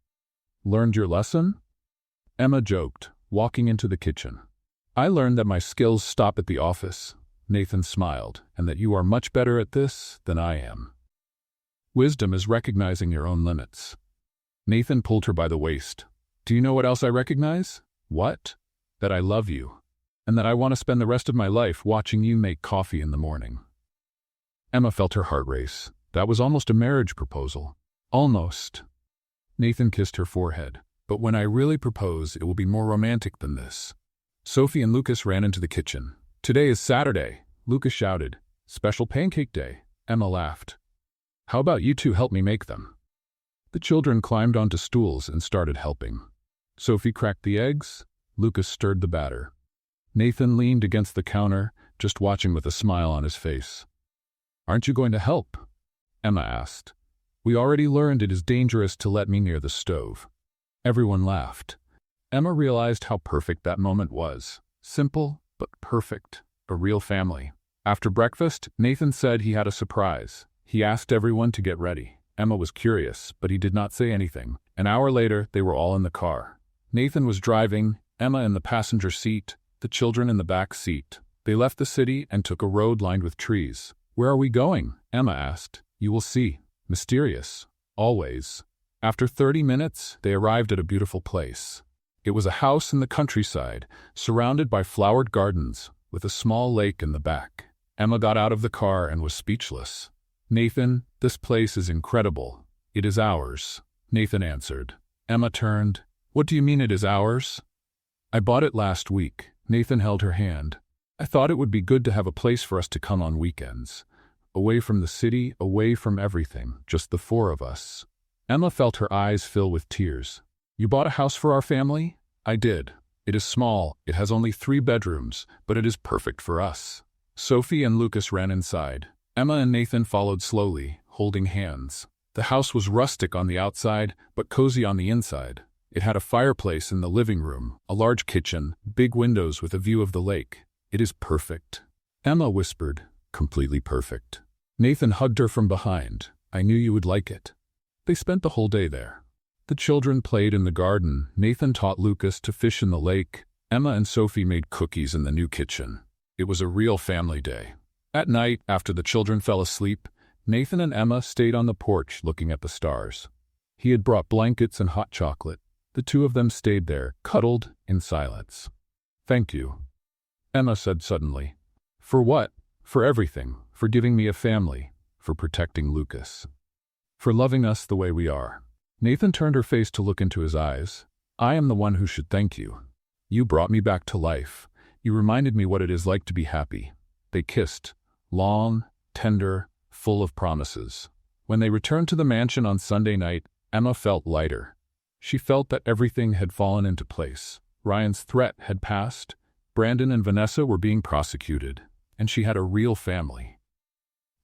"Learned your lesson?" Emma joked, walking into the kitchen. "I learned that my skills stop at the office." Nathan smiled, "and that you are much better at this than I am. Wisdom is recognizing your own limits." Nathan pulled her by the waist. "Do you know what else I recognize?" "What?" "That I love you, and that I want to spend the rest of my life watching you make coffee in the morning." Emma felt her heart race. That was almost a marriage proposal. Almost. Nathan kissed her forehead. But when I really propose, it will be more romantic than this." Sophie and Lucas ran into the kitchen. "Today is Saturday," Lucas shouted. "Special pancake day," Emma laughed. "How about you two help me make them?" The children climbed onto stools and started helping. Sophie cracked the eggs. Lucas stirred the batter. Nathan leaned against the counter, just watching with a smile on his face. "Aren't you going to help?" Emma asked. "We already learned it is dangerous to let me near the stove." Everyone laughed. Emma realized how perfect that moment was. Simple, but perfect. A real family. After breakfast, Nathan said he had a surprise. He asked everyone to get ready. Emma was curious, but he did not say anything. An hour later, they were all in the car. Nathan was driving, Emma in the passenger seat, the children in the back seat. They left the city and took a road lined with trees. "Where are we going?" Emma asked. "You will see. Mysterious. Always." After 30 minutes, they arrived at a beautiful place. It was a house in the countryside, surrounded by flowered gardens, with a small lake in the back. Emma got out of the car and was speechless. "Nathan, this place is incredible. It is ours," Nathan answered. Emma turned. "What do you mean it is ours?" "I bought it last week." Nathan held her hand. "I thought it would be good to have a place for us to come on weekends. Away from the city, away from everything, just the four of us." Emma felt her eyes fill with tears. "You bought a house for our family?" "I did. It is small, it has only 3 bedrooms, but it is perfect for us." Sophie and Lucas ran inside. Emma and Nathan followed slowly, holding hands. The house was rustic on the outside, but cozy on the inside. It had a fireplace in the living room, a large kitchen, big windows with a view of the lake. "It is perfect," Emma whispered. "Completely perfect." Nathan hugged her from behind. "I knew you would like it." They spent the whole day there. The children played in the garden. Nathan taught Lucas to fish in the lake. Emma and Sophie made cookies in the new kitchen. It was a real family day. At night, after the children fell asleep, Nathan and Emma stayed on the porch looking at the stars. He had brought blankets and hot chocolate. The two of them stayed there, cuddled in silence. "Thank you," Emma said suddenly. "For what?" "For everything. For giving me a family. For protecting Lucas. For loving us the way we are." Nathan turned her face to look into his eyes. "I am the one who should thank you. You brought me back to life. You reminded me what it is like to be happy." They kissed. Long, tender, full of promises. When they returned to the mansion on Sunday night, Emma felt lighter. She felt that everything had fallen into place. Ryan's threat had passed. Brandon and Vanessa were being prosecuted. And she had a real family.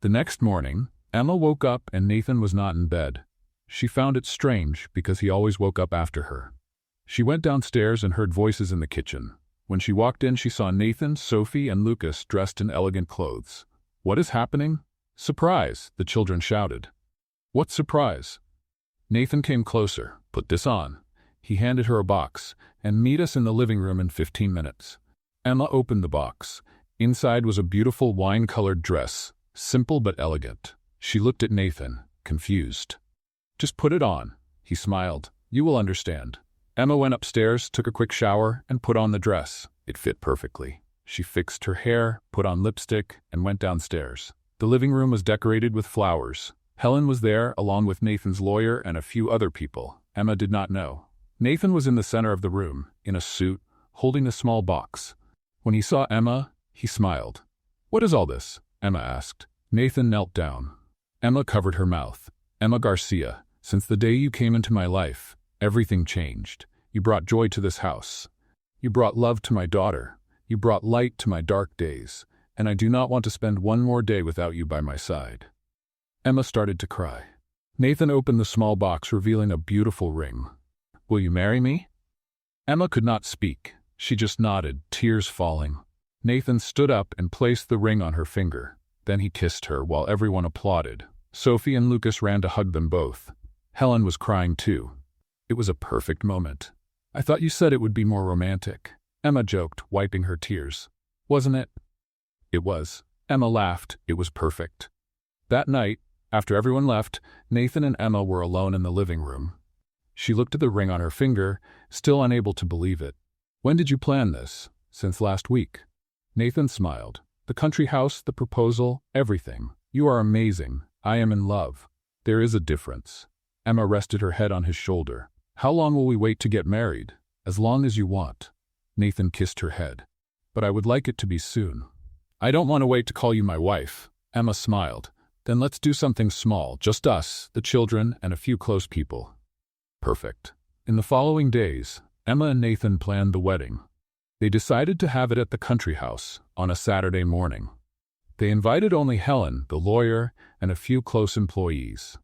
The next morning, Emma woke up and Nathan was not in bed. She found it strange because he always woke up after her. She went downstairs and heard voices in the kitchen. When she walked in, she saw Nathan, Sophie, and Lucas dressed in elegant clothes. "What is happening?" "Surprise!" the children shouted. "What surprise?" Nathan came closer. "Put this on." He handed her a box. "And meet us in the living room in 15 minutes. Emma opened the box. Inside was a beautiful wine-colored dress, simple but elegant. She looked at Nathan, confused. "Just put it on," he smiled. "You will understand." Emma went upstairs, took a quick shower, and put on the dress. It fit perfectly. She fixed her hair, put on lipstick, and went downstairs. The living room was decorated with flowers. Helen was there, along with Nathan's lawyer and a few other people Emma did not know. Nathan was in the center of the room, in a suit, holding a small box. When he saw Emma, he smiled. "What is all this?" Emma asked. Nathan knelt down. Emma covered her mouth. "Emma Garcia, since the day you came into my life, everything changed. You brought joy to this house. You brought love to my daughter. You brought light to my dark days, and I do not want to spend one more day without you by my side." Emma started to cry. Nathan opened the small box, revealing a beautiful ring. "Will you marry me?" Emma could not speak. She just nodded, tears falling. Nathan stood up and placed the ring on her finger. Then he kissed her while everyone applauded. Sophie and Lucas ran to hug them both. Helen was crying too. It was a perfect moment. "I thought you said it would be more romantic," Emma joked, wiping her tears. "Wasn't it?" "It was." Emma laughed. "It was perfect." That night, after everyone left, Nathan and Emma were alone in the living room. She looked at the ring on her finger, still unable to believe it. "When did you plan this?" "Since last week." Nathan smiled. "The country house, the proposal, everything. You are amazing. I am in love." "There is a difference." Emma rested her head on his shoulder. How long will we wait to get married? As long as you want. Nathan kissed her head. But I would like it to be soon. I don't want to wait to call you my wife. Emma smiled. Then let's do something small, just us, the children, and a few close people. Perfect. In the following days, Emma and Nathan planned the wedding. They decided to have it at the country house on a Saturday morning. They invited only Helen, the lawyer, and a few close employees.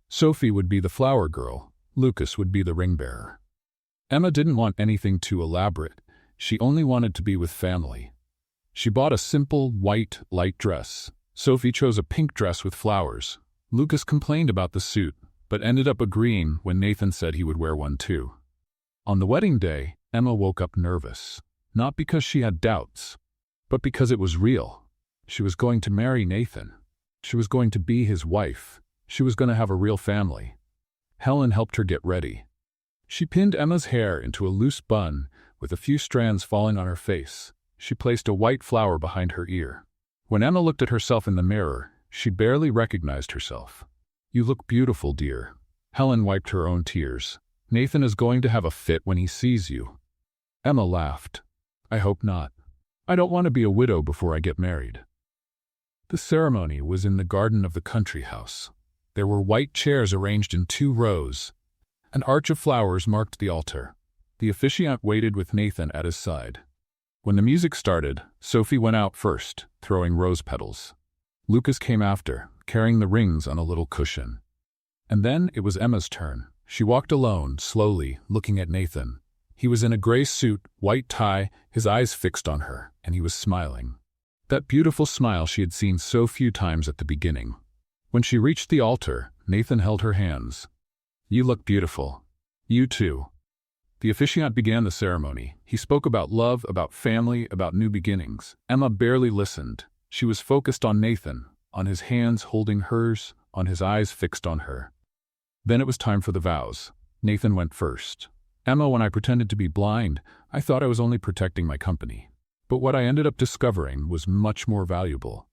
Sophie would be the flower girl. Lucas would be the ring bearer. Emma didn't want anything too elaborate. She only wanted to be with family. She bought a simple, white, light dress. Sophie chose a pink dress with flowers. Lucas complained about the suit, but ended up agreeing when Nathan said he would wear one too. On the wedding day, Emma woke up nervous. Not because she had doubts, but because it was real. She was going to marry Nathan. She was going to be his wife. She was going to have a real family. Helen helped her get ready. She pinned Emma's hair into a loose bun with a few strands falling on her face. She placed a white flower behind her ear. When Emma looked at herself in the mirror, she barely recognized herself. You look beautiful, dear. Helen wiped her own tears. Nathan is going to have a fit when he sees you. Emma laughed. I hope not. I don't want to be a widow before I get married. The ceremony was in the garden of the country house. There were white chairs arranged in 2 rows. An arch of flowers marked the altar. The officiant waited with Nathan at his side. When the music started, Sophie went out first, throwing rose petals. Lucas came after, carrying the rings on a little cushion. And then it was Emma's turn. She walked alone, slowly, looking at Nathan. He was in a gray suit, white tie, his eyes fixed on her, and he was smiling. That beautiful smile she had seen so few times at the beginning. When she reached the altar, Nathan held her hands. You look beautiful. You too. The officiant began the ceremony. He spoke about love, about family, about new beginnings. Emma barely listened. She was focused on Nathan, on his hands holding hers, on his eyes fixed on her. Then it was time for the vows. Nathan went first. Emma, when I pretended to be blind, I thought I was only protecting my company. But what I ended up discovering was much more valuable.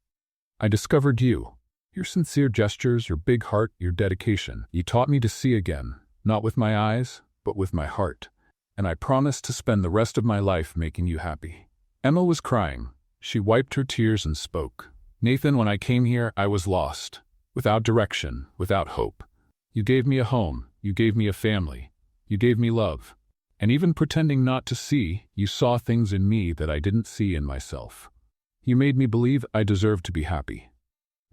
I discovered you. Your sincere gestures, your big heart, your dedication. You taught me to see again, not with my eyes, but with my heart. And I promised to spend the rest of my life making you happy. Emma was crying. She wiped her tears and spoke. Nathan, when I came here, I was lost. Without direction, without hope. You gave me a home. You gave me a family. You gave me love. And even pretending not to see, you saw things in me that I didn't see in myself. You made me believe I deserved to be happy.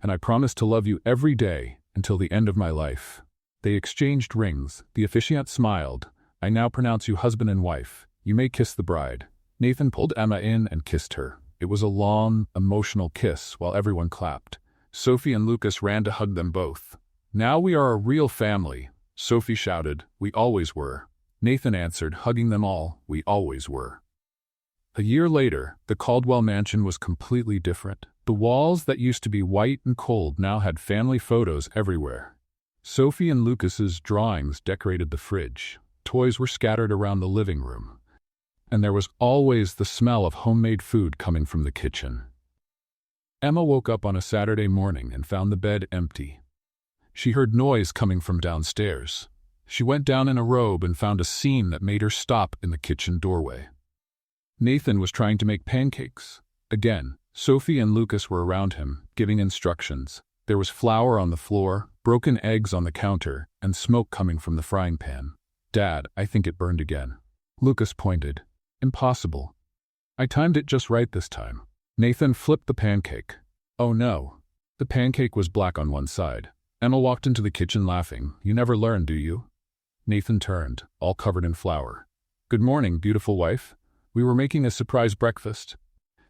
And I promised to love you every day until the end of my life. They exchanged rings. The officiant smiled. I now pronounce you husband and wife. You may kiss the bride. Nathan pulled Emma in and kissed her. It was a long, emotional kiss while everyone clapped. Sophie and Lucas ran to hug them both. Now we are a real family, Sophie shouted. We always were. Nathan answered, hugging them all. We always were. A year later, the Caldwell mansion was completely different. The walls that used to be white and cold now had family photos everywhere. Sophie and Lucas's drawings decorated the fridge. Toys were scattered around the living room. And there was always the smell of homemade food coming from the kitchen. Emma woke up on a Saturday morning and found the bed empty. She heard noise coming from downstairs. She went down in a robe and found a scene that made her stop in the kitchen doorway. Nathan was trying to make pancakes. Again, Sophie and Lucas were around him, giving instructions. There was flour on the floor, broken eggs on the counter, and smoke coming from the frying pan. Dad, I think it burned again. Lucas pointed. Impossible. I timed it just right this time. Nathan flipped the pancake. Oh no. The pancake was black on one side. Emma walked into the kitchen laughing. You never learn, do you? Nathan turned, all covered in flour. Good morning, beautiful wife. We were making a surprise breakfast.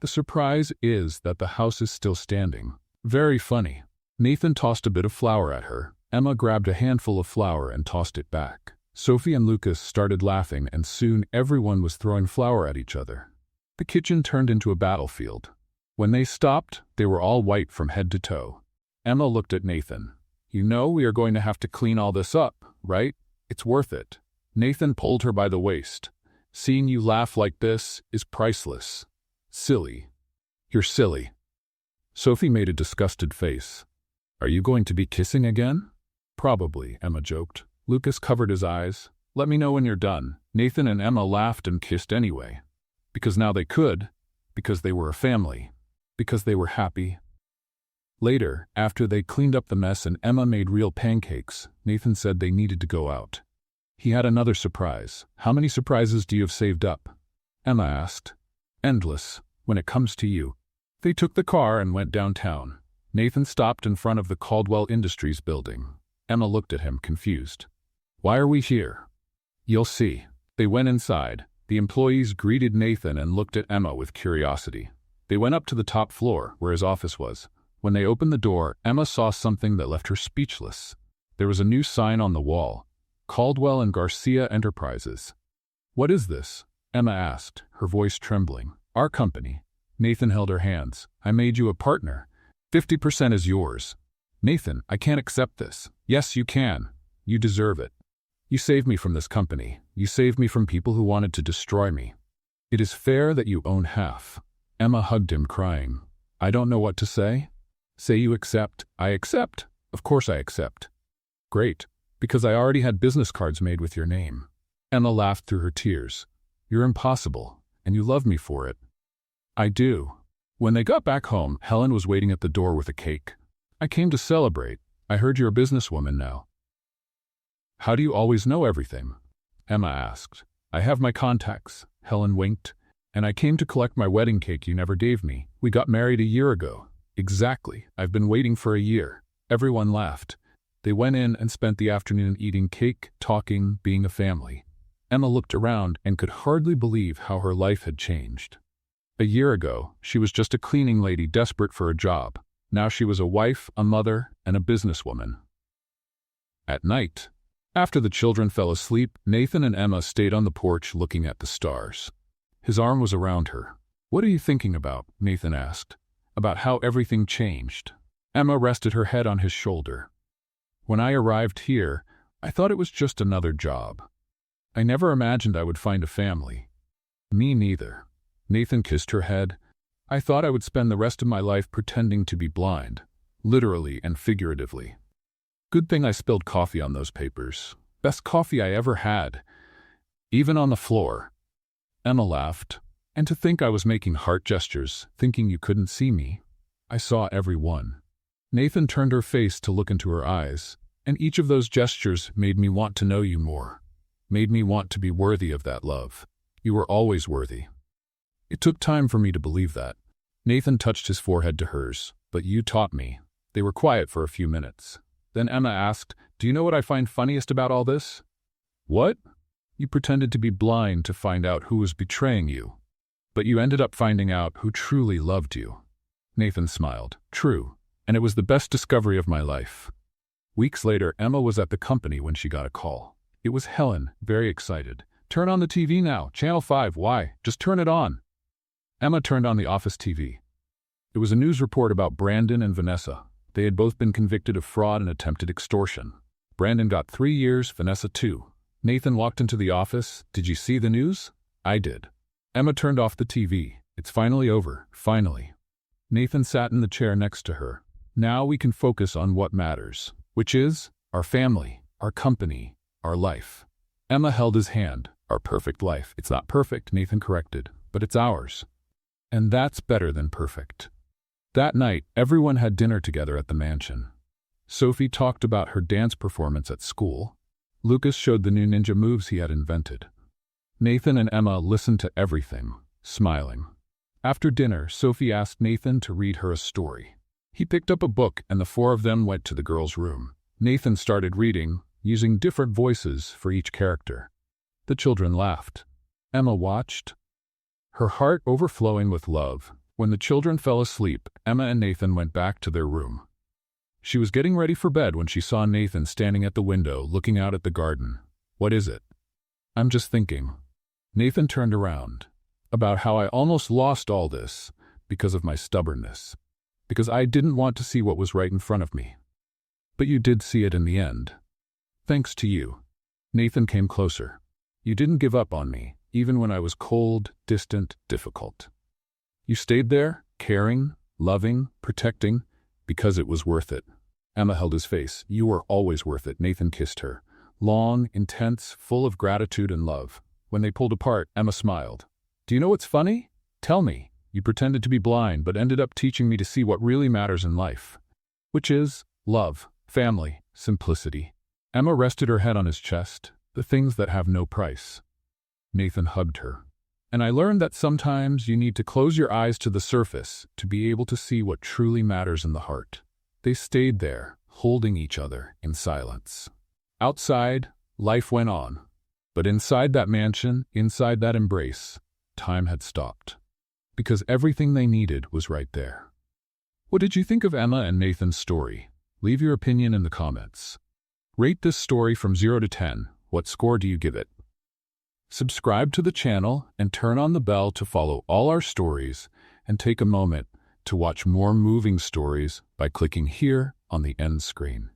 The surprise is that the house is still standing. Very funny. Nathan tossed a bit of flour at her. Emma grabbed a handful of flour and tossed it back. Sophie and Lucas started laughing, and soon everyone was throwing flour at each other. The kitchen turned into a battlefield. When they stopped, they were all white from head to toe. Emma looked at Nathan. You know we are going to have to clean all this up, right? It's worth it. Nathan pulled her by the waist. Seeing you laugh like this is priceless. Silly. You're silly. Sophie made a disgusted face. Are you going to be kissing again? Probably, Emma joked. Lucas covered his eyes. Let me know when you're done." Nathan and Emma laughed and kissed anyway. Because now they could, because they were a family, because they were happy. Later, after they cleaned up the mess and Emma made real pancakes, Nathan said they needed to go out. He had another surprise. "How many surprises do you have saved up?" Emma asked. "Endless, when it comes to you." They took the car and went downtown. Nathan stopped in front of the Caldwell Industries building. Emma looked at him, confused. "Why are we here?" "You'll see." They went inside. The employees greeted Nathan and looked at Emma with curiosity. They went up to the top floor, where his office was. When they opened the door, Emma saw something that left her speechless. There was a new sign on the wall: Caldwell and Garcia Enterprises. "What is this?" Emma asked, her voice trembling. "Our company." Nathan held her hands. "I made you a partner. 50% is yours." "Nathan, I can't accept this." "Yes, you can. You deserve it. You saved me from this company. You saved me from people who wanted to destroy me. It is fair that you own half." Emma hugged him, crying. "I don't know what to say." "Say you accept." "I accept. Of course I accept." "Great, because I already had business cards made with your name." Emma laughed through her tears. "You're impossible, and you love me for it." "I do." When they got back home, Helen was waiting at the door with a cake. "I came to celebrate. I heard you're a businesswoman now." "How do you always know everything?" Emma asked. "I have my contacts." Helen winked. "And I came to collect my wedding cake you never gave me. We got married a year ago." "Exactly. I've been waiting for a year." Everyone laughed. They went in and spent the afternoon eating cake, talking, being a family. Emma looked around and could hardly believe how her life had changed. A year ago, she was just a cleaning lady desperate for a job. Now she was a wife, a mother, and a businesswoman. At night, after the children fell asleep, Nathan and Emma stayed on the porch looking at the stars. His arm was around her. "What are you thinking about?" Nathan asked. "About how everything changed." Emma rested her head on his shoulder. "When I arrived here, I thought it was just another job. I never imagined I would find a family." "Me neither." Nathan kissed her head. "I thought I would spend the rest of my life pretending to be blind, literally and figuratively. Good thing I spilled coffee on those papers. Best coffee I ever had. Even on the floor." Emma laughed. "And to think I was making heart gestures, thinking you couldn't see me. I saw every one." Nathan turned her face to look into her eyes, and each of those gestures made me want to know you more. Made me want to be worthy of that love. You were always worthy. It took time for me to believe that. Nathan touched his forehead to hers. "But you taught me." They were quiet for a few minutes. Then Emma asked, "Do you know what I find funniest about all this?" "What?" "You pretended to be blind to find out who was betraying you. But you ended up finding out who truly loved you." Nathan smiled. "True. And it was the best discovery of my life." Weeks later, Emma was at the company when she got a call. It was Helen, very excited. "Turn on the TV now. Channel 5. Why? Just turn it on." Emma turned on the office TV. It was a news report about Brandon and Vanessa. They had both been convicted of fraud and attempted extortion. Brandon got 3 years, Vanessa 2. Nathan walked into the office. "Did you see the news?" "I did." Emma turned off the TV. "It's finally over. Finally." Nathan sat in the chair next to her. "Now we can focus on what matters, which is our family, our company, our life." Emma held his hand. "Our perfect life." "It's not perfect," Nathan corrected, "but it's ours. And that's better than perfect." That night, everyone had dinner together at the mansion. Sophie talked about her dance performance at school. Lucas showed the new ninja moves he had invented. Nathan and Emma listened to everything, smiling. After dinner, Sophie asked Nathan to read her a story. He picked up a book and the four of them went to the girls' room. Nathan started reading, using different voices for each character. The children laughed. Emma watched, her heart overflowing with love. When the children fell asleep, Emma and Nathan went back to their room. She was getting ready for bed when she saw Nathan standing at the window looking out at the garden. "What is it?" "I'm just thinking." Nathan turned around. "About how I almost lost all this because of my stubbornness. Because I didn't want to see what was right in front of me. But you did see it in the end. Thanks to you." Nathan came closer. "You didn't give up on me, even when I was cold, distant, difficult. You stayed there, caring, loving, protecting, because it was worth it." Emma held his face. "You were always worth it." Nathan kissed her. Long, intense, full of gratitude and love. When they pulled apart, Emma smiled. Do you know what's funny? Tell me. You pretended to be blind, but ended up teaching me to see what really matters in life. Which is love, family, simplicity. Emma rested her head on his chest, the things that have no price. Nathan hugged her. And I learned that sometimes you need to close your eyes to the surface to be able to see what truly matters in the heart. They stayed there, holding each other in silence. Outside, life went on. But inside that mansion, inside that embrace, time had stopped. Because everything they needed was right there. What did you think of Emma and Nathan's story? Leave your opinion in the comments. Rate this story from 0 to 10. What score do you give it? Subscribe to the channel and turn on the bell to follow all our stories, and take a moment to watch more moving stories by clicking here on the end screen.